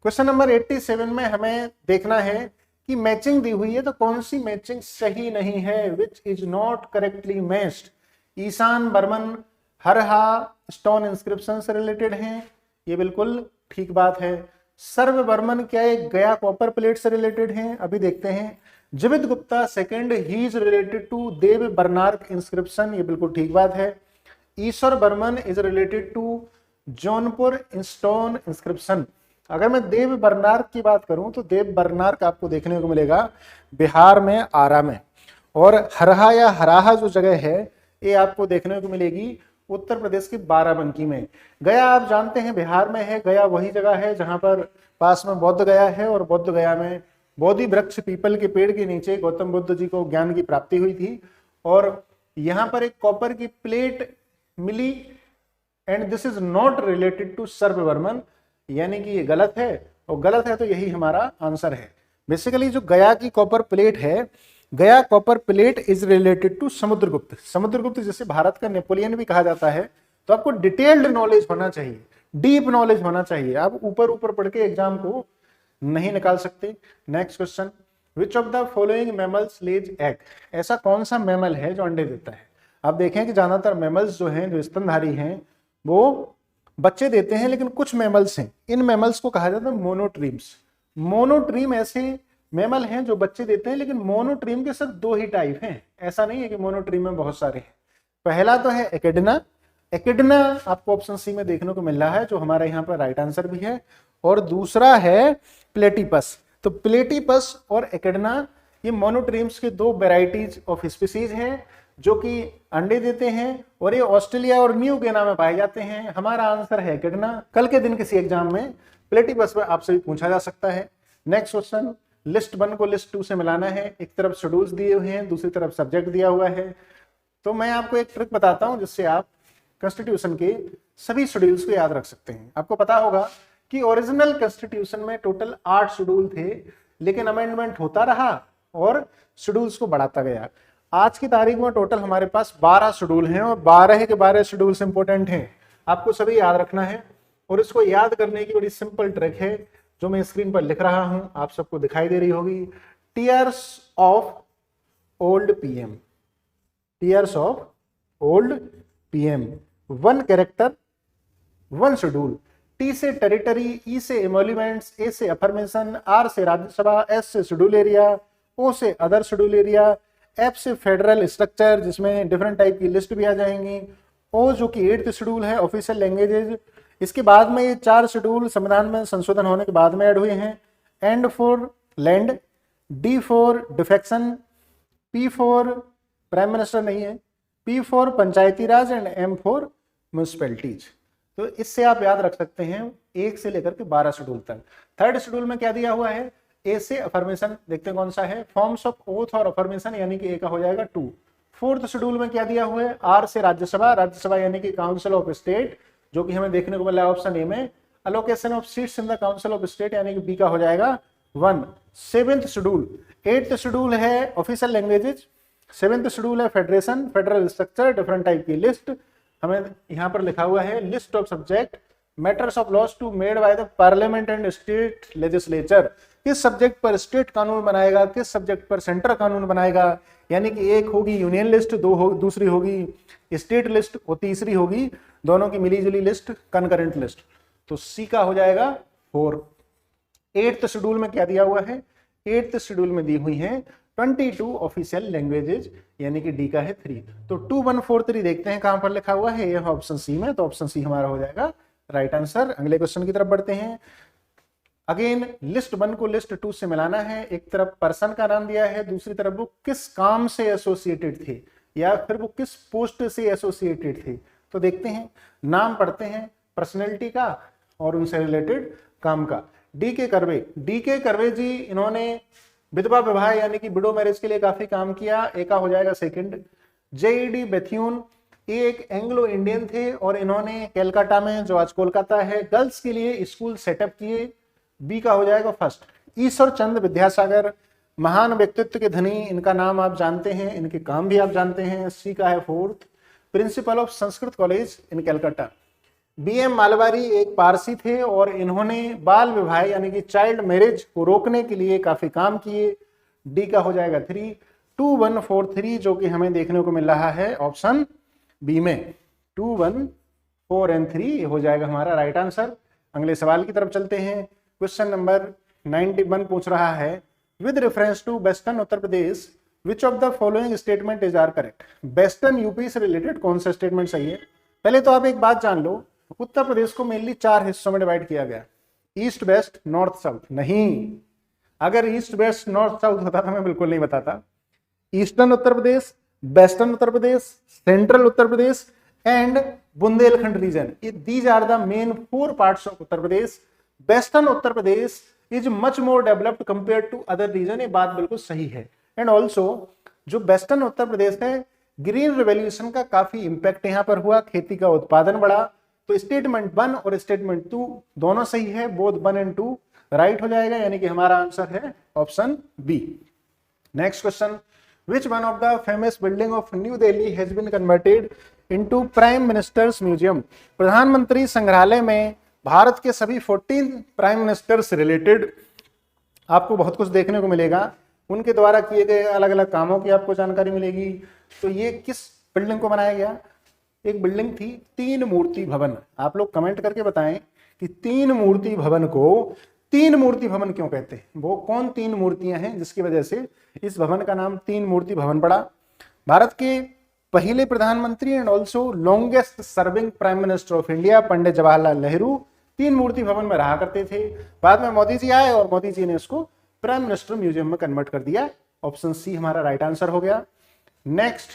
Question number 87 में हमें देखना है कि मैचिंग दी हुई है तो कौन सी मैचिंग सही नहीं है, which is not correctly matched. Ishan Barman Haraha stone inscription से रिलेटेड हैं, ये बिल्कुल ठीक बात है। सर्व बर्मन क्या एक गया कॉपर प्लेट से रिलेटेड हैं? अभी देखते हैं। जीवित गुप्ता सेकंड ही is related to Dev Baranark inscription, ये बिल्कुल ठीक बात है। Ishwar Barman is related to Jaunpur stone inscription. अगर मैं देव बर्नार्क की बात करूं तो देव बर्नार्क आपको देखने को मिलेगा बिहार में, आरा में। और हरहा या हराहा जो जगह है ये आपको देखने को मिलेगी उत्तर प्रदेश की बाराबंकी में। गया आप जानते हैं बिहार में है। गया वही जगह है जहां पर पास में बौद्ध गया है, और बौद्ध गया में बोधि वृक्ष पीपल के पेड़ के नीचे गौतम बुद्ध जी को ज्ञान की प्राप्ति हुई थी। और यहाँ पर एक कॉपर की प्लेट मिली and this is not related to Sarv Barman, यानी कि ये गलत है, और गलत है तो यही हमारा आंसर है। बेसिकली जो गया की कॉपर प्लेट है, गया copper plate is related to Samudragupta. Samudragupta जिसे भारत का नेपोलियन भी कहा जाता है। तो आपको डिटेल्ड नॉलेज होना चाहिए, डीप नॉलेज होना चाहिए। आप ऊपर ऊपर पढ़ के एग्जाम को नहीं निकाल सकते। Next question, which of the following mammals lays egg. ऐसा कौन सा मैमल है जो अंडे देता है? आप देखें कि ज्यादातर मैमल्स जो हैं, जो स्तनधारी हैं, वो बच्चे देते हैं, लेकिन कुछ मैमल्स हैं, इन मैमल्स को कहा जाता है मोनोट्रीम्स। मोनोट्रीम ऐसे मैमल हैं जो बच्चे देते हैं, लेकिन मोनोट्रीम के सिर्फ दो ही टाइप हैं। ऐसा नहीं है कि मोनोट्रीम में बहुत सारे हैं। पहला तो है एकेडना। एकेडना आपको ऑप्शन सी में देखने को मिल रहा है, जो हमारे यहाँ पर राइट आंसर भी है। और दूसरा है प्लेटिपस। तो प्लेटिपस और एकेडना ये मोनोट्रीम्स के दो वेराइटीज ऑफ स्पीसीज हैं जो कि अंडे देते हैं, और ये ऑस्ट्रेलिया और न्यू गिनी में पाए जाते हैं। हमारा आंसर है एकेडना। कल के दिन किसी एग्जाम में प्लेटिपस में आपसे भी पूछा जा सकता है। नेक्स्ट क्वेश्चन, लिस्ट 1 को लिस्ट 2 से मिलाना है। एक तरफ शेड्यूल्स दिए हुए हैं, दूसरी तरफ सब्जेक्ट दिया हुआ है। तो मैं आपको एक ट्रिक बताता हूं जिससे आप कॉन्स्टिट्यूशन के सभी शेड्यूल्स को याद रख सकते हैं। आपको पता होगा कि ओरिजिनल कॉन्स्टिट्यूशन में टोटल 8 शेड्यूल थे, लेकिन अमेंडमेंट होता रहा और शेड्यूल्स को बढ़ाता गया। आज की तारीख में टोटल हमारे पास 12 शेड्यूल हैं, और 12 के 12 शेड्यूल्स इंपॉर्टेंट हैं, आपको सभी याद रखना है। और इसको याद करने की बड़ी सिंपल ट्रिक है जो मैं स्क्रीन पर लिख रहा हूं, आप सबको दिखाई दे रही होगी। Tears of old PM, tears of old PM. 1 character 1 schedule. T से टेरिटरी, ई से एमोल्यूमेंट्स, ए से अफर्मेशन, आर से राज्यसभा, एस से शेड्यूल एरिया, ओ से अदर शेड्यूल एरिया, एफ से फेडरल स्ट्रक्चर जिसमें डिफरेंट टाइप की लिस्ट भी आ जाएंगी, ओ जो कि 8th शेड्यूल है ऑफिशियल लैंग्वेजेज। इसके बाद में ये 4 शेड्यूल संविधान में संशोधन होने के बाद में ऐड हुए हैं। And for land, D for defection, P for prime minister नहीं है, P for panchayati raj and M for municipalities. तो इससे आप याद रख सकते हैं 1 से लेकर के 12 शेड्यूल तक। 3rd शेड्यूल में क्या दिया हुआ है? ए से अफर्मेशन, देखते हैं कौन सा है, फॉर्म्स ऑफ ओथ और अफर्मेशन, यानी कि ए का हो जाएगा 2। 4th शेड्यूल में क्या दिया हुआ है? आर से राज्यसभा, राज्यसभा यानी कि काउंसिल ऑफ स्टेट, जो कि हमें देखने को मिला है ऑप्शन ए में। Allocation of seats in the council of state, यानी कि बी का हो जाएगा 1। 7th शेड्यूल, 8th शेड्यूल है ऑफिशियल लैंग्वेजेज, 7th शेड्यूल है federation, federal structure, different type की लिस्ट। हमें यहाँ पर लिखा हुआ है list of subject, matters of laws to made by the parliament and state legislature. किस सब्जेक्ट पर स्टेट कानून बनाएगा, किस सब्जेक्ट पर सेंटर कानून बनाएगा, यानी कि एक होगी यूनियन लिस्ट, दूसरी होगी स्टेट लिस्ट, और तीसरी होगी दोनों की मिलीजुली लिस्ट, कंकरेंट लिस्ट। तो सी का हो जाएगा 4। 8th शेड्यूल में क्या दिया हुआ है? 8th शेड्यूल में दी हुई है 22 ऑफिशियल लैंग्वेजेज, यानी कि डी का है 3। तो 2143 देखते हैं कहां पर लिखा हुआ है, यह ऑप्शन सी में। तो ऑप्शन सी हमारा हो जाएगा राइट आंसर। अगले क्वेश्चन की तरफ बढ़ते हैं। अगेन लिस्ट 1 को लिस्ट 2 से मिलाना है। एक तरफ पर्सन का नाम दिया है, दूसरी तरफ वो किस काम से एसोसिएटेड थे या फिर वो किस पोस्ट से एसोसिएटेड थे। तो देखते हैं, नाम पढ़ते हैं पर्सनैलिटी का और उनसे रिलेटेड काम का। डी के कर्वे जी, इन्होंने विधवा विवाह यानी कि विडो मैरिज के लिए काफी काम किया, ए का हो जाएगा 2nd। जेईडी बेथ्यून, ये एक एंग्लो इंडियन थे और इन्होंने कलकत्ता में, जो आज कोलकाता है, गर्ल्स के लिए स्कूल सेटअप किए। बी का हो जाएगा फर्स्ट। ईश्वर चंद्र विद्यासागर, महान व्यक्तित्व के धनी, इनका नाम आप जानते हैं, इनके काम भी आप जानते हैं। सी का है fourth, principal of Sanskrit college in Calcutta. B M Malabari एक पारसी थे और इन्होंने बाल विवाह यानी कि चाइल्ड मैरिज को रोकने के लिए काफी काम किए। डी का हो जाएगा 3, 2143, जो कि हमें देखने को मिल रहा है ऑप्शन बी में। 2, 1, 4 एंड 3 हो जाएगा हमारा राइट आंसर। अगले सवाल की तरफ चलते हैं। क्वेश्चन नंबर 91 पूछ रहा है, with reference to western Uttar Pradesh which of the following statement is are correct. Western UP से रिलेटेड कौन सा स्टेटमेंट सही है? पहले तो आप एक बात जान लो, उत्तर प्रदेश को मेनली 4 हिस्सों में डिवाइड किया गया, ईस्ट वेस्ट नॉर्थ साउथ। नहीं, अगर ईस्ट वेस्ट नॉर्थ साउथ होता तो मैं बिल्कुल नहीं बताता। Eastern Uttar Pradesh, western Uttar Pradesh, central Uttar Pradesh and Bundelkhand region, ये these are the main 4 parts of Uttar Pradesh. Western Uttar Pradesh is much more developed compare to other region, ये बात बिल्कुल सही है। एंड ऑल्सो जो वेस्टर्न उत्तर प्रदेश है, ग्रीन रेवोल्यूशन का काफी इंपैक्ट यहाँ पर हुआ, खेती का उत्पादन बढ़ा। तो स्टेटमेंट 1 और स्टेटमेंट 2 दोनों सही है, बोथ 1 एंड 2 राइट हो जाएगा, यानी कि हमारा आंसर है option B. Next question, which one of the famous building of New Delhi has been converted into Prime Minister's Museum? प्रधानमंत्री संग्रहालय में भारत के सभी 14 प्राइम मिनिस्टर से रिलेटेड आपको बहुत कुछ देखने को मिलेगा, उनके द्वारा किए गए अलग अलग कामों की आपको जानकारी मिलेगी। तो ये किस बिल्डिंग को बनाया गया? एक बिल्डिंग थी 3 मूर्ति भवन। आप लोग कमेंट करके बताएं कि 3 मूर्ति भवन को 3 मूर्ति भवन क्यों कहते हैं? वो कौन 3 मूर्तियां हैं जिसकी वजह से इस भवन का नाम 3 मूर्ति भवन पड़ा? भारत के पहले प्रधानमंत्री and also longest serving prime minister of India Pandit Jawaharlal Nehru 3 Murti Bhavan में रहा करते थे। बाद में मोदी जी आए और मोदी जी ने उसको प्राइम मिनिस्टर म्यूजियम में कन्वर्ट कर दिया। ऑप्शन सी हमारा राइट आंसर हो गया। नेक्स्ट,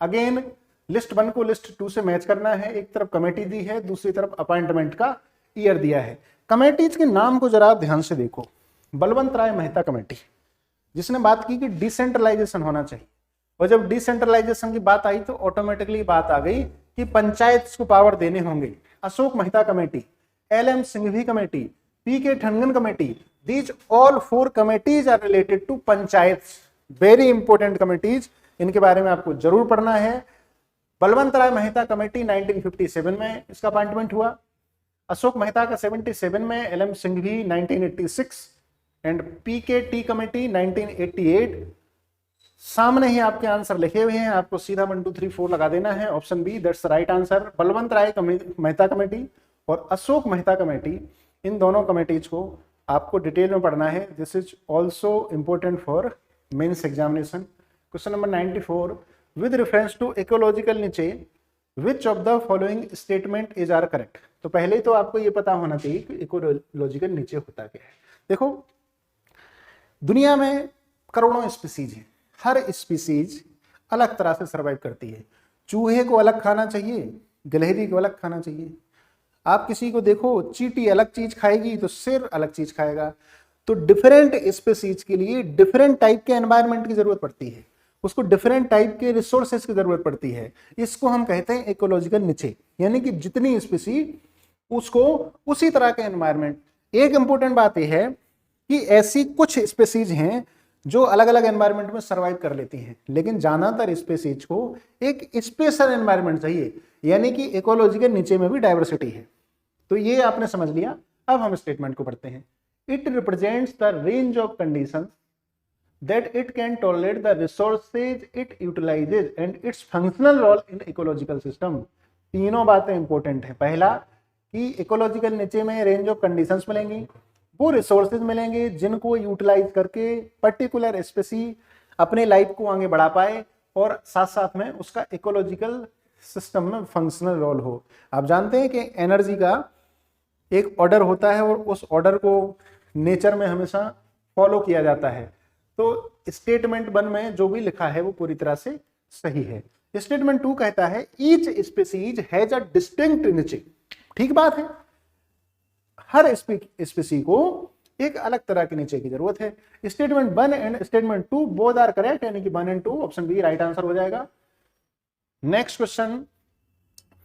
अगेन लिस्ट 1 को लिस्ट 2 से मैच करना है। एक तरफ कमेटी दी है, दूसरी तरफ अपॉइंटमेंट का ईयर दिया है। कमेटीज के नाम को जरा आप ध्यान से देखो। बलवंत राय मेहता कमेटी, जिसने बात की कि डिसेंट्रलाइजेशन होना चाहिए, और जब डिसेंट्रलाइजेशन की बात आई तो ऑटोमेटिकली बात आ गई कि पंचायत को पावर देने होंगे। Ashok Mehta committee, LM Singhvi committee, PK Thungon committee, these all 4 committees are related to panchayat. Very important committees, इनके बारे में आपको जरूर पढ़ना है। बलवंत राय मेहता कमेटी 1957 में इसका अपॉइंटमेंट हुआ, अशोक मेहता का 77 में, LM Singhvi 1986 and PKT committee 1988। सामने ही आपके आंसर लिखे हुए हैं, आपको सीधा 1 2 3 4 लगा देना है। Option B that's right answer. Balwant Rai Mehta committee और अशोक मेहता कमेटी, इन दोनों कमेटीज को आपको डिटेल में पढ़ना है। This is also important for mains examination. Question number 94, with reference to ecological niche which of the following statement is are correct. तो पहले तो आपको ये पता होना चाहिए कि इकोलॉजिकल नीचे होता क्या है। देखो, दुनिया में करोड़ों स्पीसीज हैं, हर स्पीसीज अलग तरह से सर्वाइव करती है। चूहे को अलग खाना चाहिए, गिलहरी को अलग खाना चाहिए। आप किसी को देखो, चींटी अलग चीज खाएगी तो शेर अलग चीज खाएगा। तो डिफरेंट स्पीसीज के लिए डिफरेंट टाइप के एनवायरनमेंट की जरूरत पड़ती है, उसको डिफरेंट टाइप के रिसोर्सेज की जरूरत पड़ती है। इसको हम कहते हैं इकोलॉजिकल निचे, यानी कि जितनी स्पीसी उसको उसी तरह के एनवायरनमेंट। एक इंपॉर्टेंट बात यह है कि ऐसी कुछ स्पीसीज हैं जो अलग अलग एनवायरनमेंट में सर्वाइव कर लेती हैं, लेकिन ज्यादातर स्पीसीज को एक स्पेशल एनवायरनमेंट चाहिए, यानी कि इकोलॉजिकल नीचे में भी डाइवर्सिटी है। तो ये आपने समझ लिया। अब हम स्टेटमेंट को पढ़ते हैं। It represents the range of conditions that it can tolerate the resources it utilizes and its functional role in ecological system। तीनों बातें इंपॉर्टेंट है। पहला कि इकोलॉजिकल नीचे में रेंज ऑफ कंडीशंस मिलेंगी, वो रिसोर्सेज मिलेंगे जिनको यूटिलाइज करके पर्टिकुलर स्पीसी अपने लाइफ को आगे बढ़ा पाए और साथ साथ में उसका इकोलॉजिकल सिस्टम में फंक्शनल रोल हो। आप जानते हैं कि एनर्जी का एक ऑर्डर होता है और उस ऑर्डर को नेचर में हमेशा फॉलो किया जाता है। तो स्टेटमेंट 1 में जो भी लिखा है वो पूरी तरह से सही है। स्टेटमेंट 2 कहता है each species has a distinct नीचे। ठीक बात है, हर स्पीसी को एक अलग तरह के नीचे की जरूरत है। Statement 1 and statement 2 both are correct, यानी कि 1 and 2 option B right answer हो जाएगा। Next question,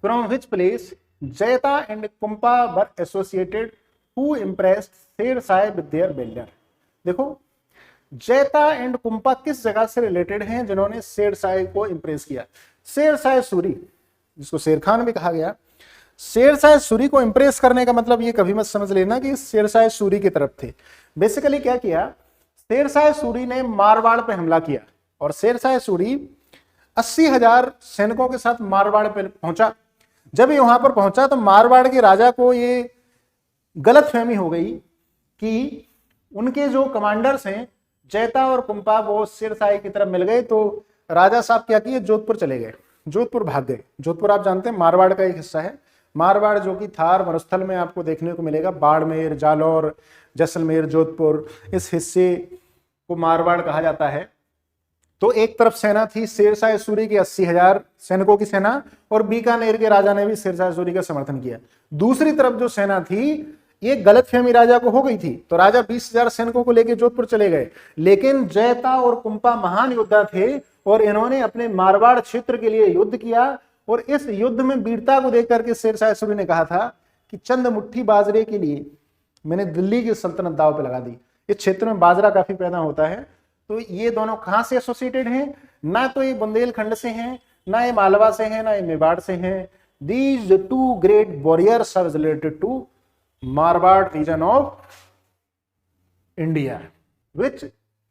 from which place Jaita and Kumpa were associated, who impressed Shershah with their builder. देखो जयता एंड कुंपा किस जगह से रिलेटेड हैं जिन्होंने शेरशाह को इंप्रेस किया। शेरशाह सूरी, जिसको शेर खान भी कहा गया, शेरशाह सूरी को इंप्रेस करने का मतलब ये कभी मत समझ लेना कि शेरशाह सूरी की तरफ थे। बेसिकली क्या किया, शेरशाह सूरी ने मारवाड़ पे हमला किया और शेरशाह सूरी 80,000 सैनिकों के साथ मारवाड़ पे पहुंचा। जब ये वहां पर पहुंचा तो मारवाड़ के राजा को ये गलतफहमी हो गई कि उनके जो कमांडर्स हैं जयता और कुंपा वो शेरशाह की तरफ मिल गए, तो राजा साहब क्या किए, जोधपुर चले गए, जोधपुर भाग गए। जोधपुर आप जानते हैं मारवाड़ का एक हिस्सा है। मारवाड़ जो कि थार मरुस्थल में आपको देखने को मिलेगा, बाड़मेर, जालौर, जैसलमेर, जोधपुर, इस हिस्से को मारवाड़ कहा जाता है। तो एक तरफ सेना थी शेरशाह सूरी की 80,000 सैनिकों की सेना, और बीकानेर के राजा ने भी शेरशाह सूरी का समर्थन किया। दूसरी तरफ जो सेना थी, ये गलतफहमी राजा को हो गई थी, तो राजा 20,000 सैनिकों को लेकर जोधपुर चले गए। लेकिन जयता और कुंपा महान योद्धा थे और इन्होंने अपने मारवाड़ क्षेत्र के लिए युद्ध किया, और इस युद्ध में वीरता को देख करके शेरशाह सूरी ने कहा था कि चंद मुट्ठी बाजरे के लिए मैंने दिल्ली की सल्तनत दांव पे लगा दी। इस क्षेत्र में बाजरा काफी पैदा होता है। तो ये दोनों कहां से एसोसिएटेड हैं, ना तो ये बुंदेलखंड से हैं, ना ये मालवा से हैं, ना ये मेवाड़ से हैं। These two great warriors are related to Marwar region of India, which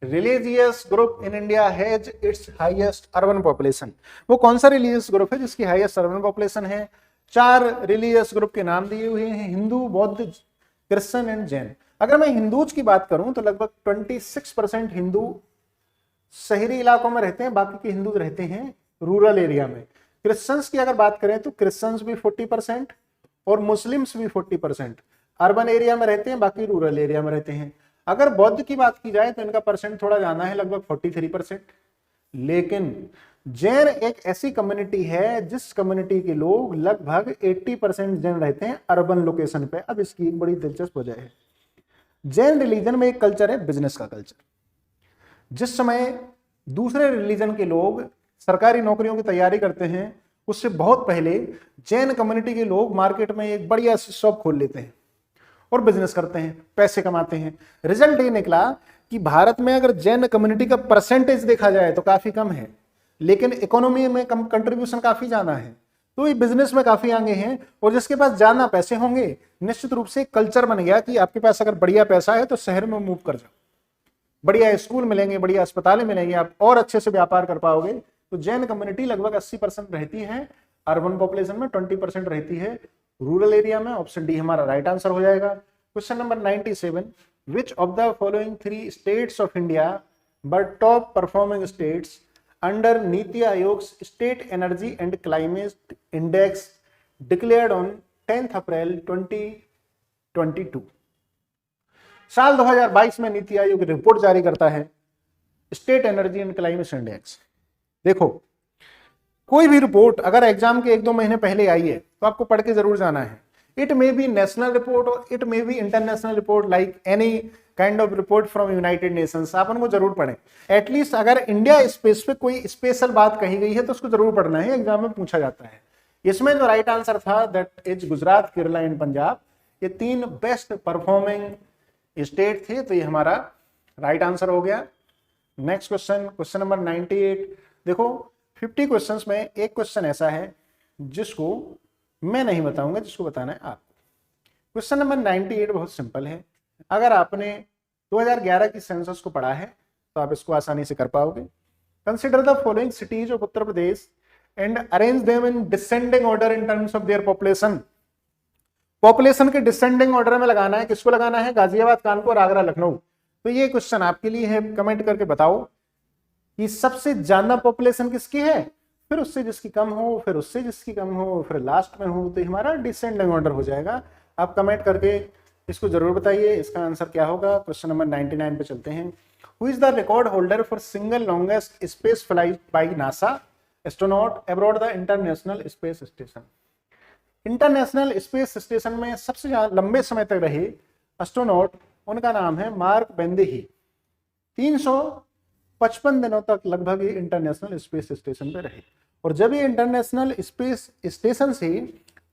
religious group in India has its highest urban population. वो कौन सा रिलीजियस ग्रुप है जिसकी हाईएस्ट अर्बन पॉपुलेशन है? 4 रिलीजियस ग्रुप के नाम दिए हुए हैं, हिंदू, बौद्ध, क्रिश्चियन एंड जैन। अगर मैं हिंदूज की बात करूं तो लगभग 26% हिंदू शहरी इलाकों में रहते हैं, बाकी के हिंदू रहते हैं रूरल एरिया में। क्रिश्चियंस की अगर बात करें तो क्रिश्चियंस भी 40% और मुस्लिम्स भी 40% अर्बन एरिया में रहते हैं, बाकी रूरल एरिया में रहते हैं। अगर बौद्ध की बात की जाए तो इनका परसेंट थोड़ा ज्यादा है, लगभग 43%। लेकिन जैन एक ऐसी कम्युनिटी है जिस कम्युनिटी के लोग लगभग 80% जैन रहते हैं अर्बन लोकेशन पे। अब इसकी एक बड़ी दिलचस्प वजह है, जैन रिलीजन में एक कल्चर है बिजनेस का कल्चर। जिस समय दूसरे रिलीजन के लोग सरकारी नौकरियों की तैयारी करते हैं, उससे बहुत पहले जैन कम्युनिटी के लोग मार्केट में एक बढ़िया शॉप खोल लेते हैं और बिजनेस करते हैं, पैसे कमाते हैं। रिजल्ट ये निकला कि भारत में अगर जैन कम्युनिटी का परसेंटेज देखा जाए तो काफी कम है, लेकिन इकोनॉमी में कम कंट्रीब्यूशन काफी ज्यादा है। तो ये बिजनेस में काफी आगे हैं, और जिसके पास ज्यादा पैसे होंगे निश्चित रूप से कल्चर बन गया कि आपके पास अगर बढ़िया पैसा है तो शहर में मूव कर जाओ, बढ़िया स्कूल मिलेंगे, बढ़िया अस्पतालें मिलेंगे, आप और अच्छे से व्यापार कर पाओगे। तो जैन कम्युनिटी लगभग 80% रहती है अर्बन पॉपुलेशन में, 20% रहती है रूरल एरिया में। ऑप्शन डी हमारा राइट आंसर हो जाएगा। Question number 97, which of the following 3 states of India were top performing states under NITI Aayog state energy and climate index declared on 10 अप्रैल 2022। साल 2022 में नीति आयोग रिपोर्ट जारी करता है state energy and climate index. देखो कोई भी रिपोर्ट अगर एग्जाम के 1-2 महीने पहले आई है तो आपको पढ़ के जरूर जाना है। It may be national report और it may be international report, like any kind of report from United Nations. आप उनको जरूर पढ़ें। एटलीस्ट अगर इंडिया स्पेसिफिक कोई स्पेशल बात कही गई है तो उसको जरूर पढ़ना है, एग्जाम में पूछा जाता है। इसमें जो राइट आंसर था that is Gujarat, Kerala and Punjab. ये 3 बेस्ट परफॉर्मिंग स्टेट थे, तो ये हमारा राइट आंसर हो गया। Next question, question number 98। देखो 50 क्वेश्चंस में एक क्वेश्चन ऐसा है जिसको मैं नहीं बताऊंगा, जिसको बताना है आपको। क्वेश्चन नंबर 98 बहुत सिंपल है। अगर आपने 2011 की सेंसस को पढ़ा है तो आप इसको आसानी से कर पाओगे। Consider the following cities of Uttar Pradesh and arrange them in descending order in terms of their population. Population के डिसेंडिंग ऑर्डर में लगाना है। किसको लगाना है? गाजियाबाद, कानपुर, आगरा, लखनऊ। तो ये क्वेश्चन आपके लिए है। कमेंट करके बताओ कि सबसे ज्यादा पॉपुलेशन किसकी है, फिर उससे जिसकी कम हो, फिर उससे जिसकी कम हो, फिर लास्ट में हो। तो हमारा डिसेंडिंग ऑर्डर हो जाएगा। आप कमेंट करके इसको जरूर बताइए इसका आंसर क्या होगा। क्वेश्चन नंबर 99 पे चलते हैं। Who is the record holder for single longest space flight by NASA astronaut abroad the international space station. International space station में सबसे लंबे समय तक रहे एस्ट्रोनॉट, उनका नाम है मार्क बेंदेही। 55 दिनों तक लगभग ये इंटरनेशनल स्पेस स्टेशन पे रहे। और जब ये इंटरनेशनल स्पेस स्टेशन से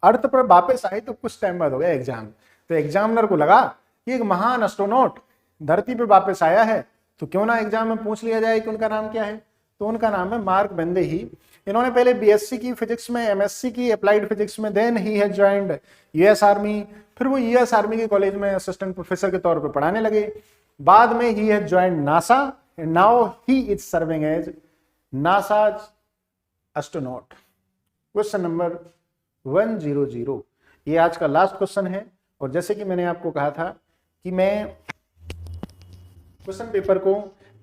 अर्थ पर वापस आए तो कुछ टाइम बाद हो गया एग्जाम। तो एग्जामिनर को लगा कि एक महान एस्ट्रोनॉट धरती पे वापस आया है, तो क्यों ना एग्जाम में पूछ लिया जाए कि उनका नाम क्या है। तो उनका नाम है मार्क वेंदेही। इन्होंने पहले बीएससी की फिजिक्स में, एमएससी की अप्लाइड फिजिक्स में, then he has joined US army. फिर वो यूएस आर्मी के कॉलेज में असिस्टेंट प्रोफेसर के तौर पर पढ़ाने लगे। बाद में he has joined NASA and now he is serving as NASA astronaut. Question number 100, ये आज का लास्ट क्वेश्चन है। और जैसे कि मैंने आपको कहा था कि मैं क्वेश्चन पेपर को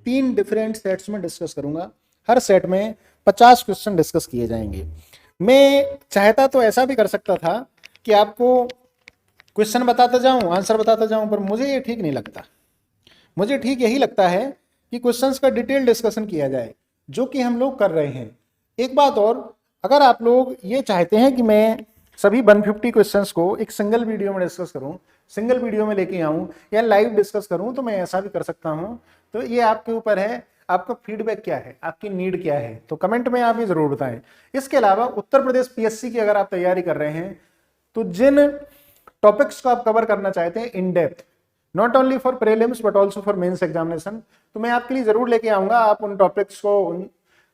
3 डिफरेंट सेट्स में डिस्कस करूंगा, हर सेट में 50 क्वेश्चन डिस्कस किए जाएंगे। मैं चाहता तो ऐसा भी कर सकता था कि आपको क्वेश्चन बताता जाऊं, आंसर बताता जाऊं, पर मुझे ये ठीक नहीं लगता। मुझे ठीक यही लगता है कि क्वेश्चंस का डिटेल डिस्कशन किया जाए, जो कि हम लोग कर रहे हैं। एक बात और, अगर आप लोग ये चाहते हैं कि मैं सभी 150 क्वेश्चंस को एक सिंगल वीडियो में डिस्कस करूं, सिंगल वीडियो में लेके आऊं या लाइव डिस्कस करूं, तो मैं ऐसा भी कर सकता हूं। तो ये आपके ऊपर है, आपका फीडबैक क्या है, आपकी नीड क्या है, तो कमेंट में आप ये जरूर बताएं। इसके अलावा उत्तर प्रदेश पीएससी की अगर आप तैयारी कर रहे हैं, तो जिन टॉपिक्स को आप कवर करना चाहते हैं in depth, not only for prelims but also for mains examination, तो मैं आपके लिए जरूर लेके आऊंगा। आप उन टॉपिक्स को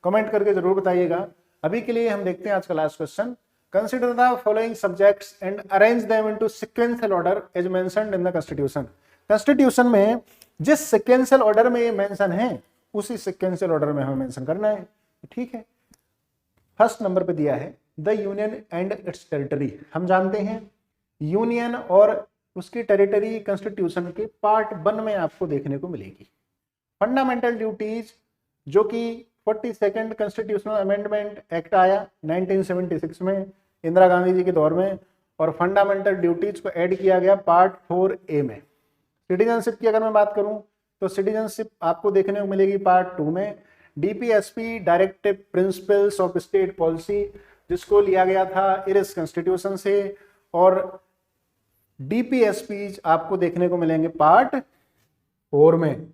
कमेंट करके जरूर बताइएगा। अभी के लिए हम देखते हैं आज का last question. Consider the following subjects and arrange them into sequential order as mentioned in the Constitution. Constitution में जिस sequential order में ये मेंशन है, उसी sequential order में हमें मेंशन करना है। ठीक है, फर्स्ट नंबर पे दिया है the union and its territory. हम जानते हैं यूनियन और उसकी टेरिटरी कॉन्स्टिट्यूशन के पार्ट 1 में आपको देखने को मिलेगी। फंडामेंटल ड्यूटीज, जो कि 42nd कॉन्स्टिट्यूशनल अमेंडमेंट एक्ट आया 1976 में इंदिरा गांधी जी के दौर में, और फंडामेंटल ड्यूटीज को ऐड किया गया पार्ट 4A में। सिटीजनशिप की अगर मैं बात करूं, तो सिटीजनशिप आपको देखने को मिलेगी पार्ट 2 में। DPSP directive principles of state policy, जिसको लिया गया था इस कॉन्स्टिट्यूशन से, और डीपीएसपी आपको देखने को मिलेंगे पार्ट 4 में।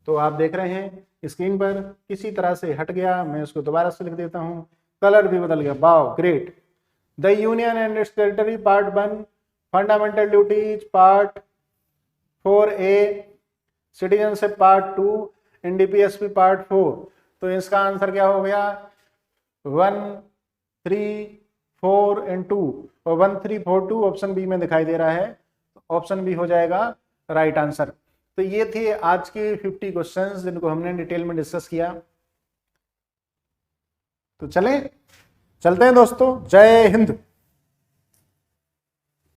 तो आप देख रहे हैं स्क्रीन पर किसी तरह से हट गया, मैं उसको दोबारा से लिख देता हूं, कलर भी बदल गया। Wow great. The union and its territory part 1, fundamental duties part 4A, citizenship part 2, and DPSP part 4। तो इसका आंसर क्या हो गया? 1, 3, 4 एंड 2, और 1, 3, 4, 2 ऑप्शन बी में दिखाई दे रहा है। ऑप्शन बी हो जाएगा राइट आंसर। तो ये थे आज के 50 क्वेश्चंस जिनको हमने डिटेल में डिस्कस किया। तो चलते हैं दोस्तों, जय हिंद।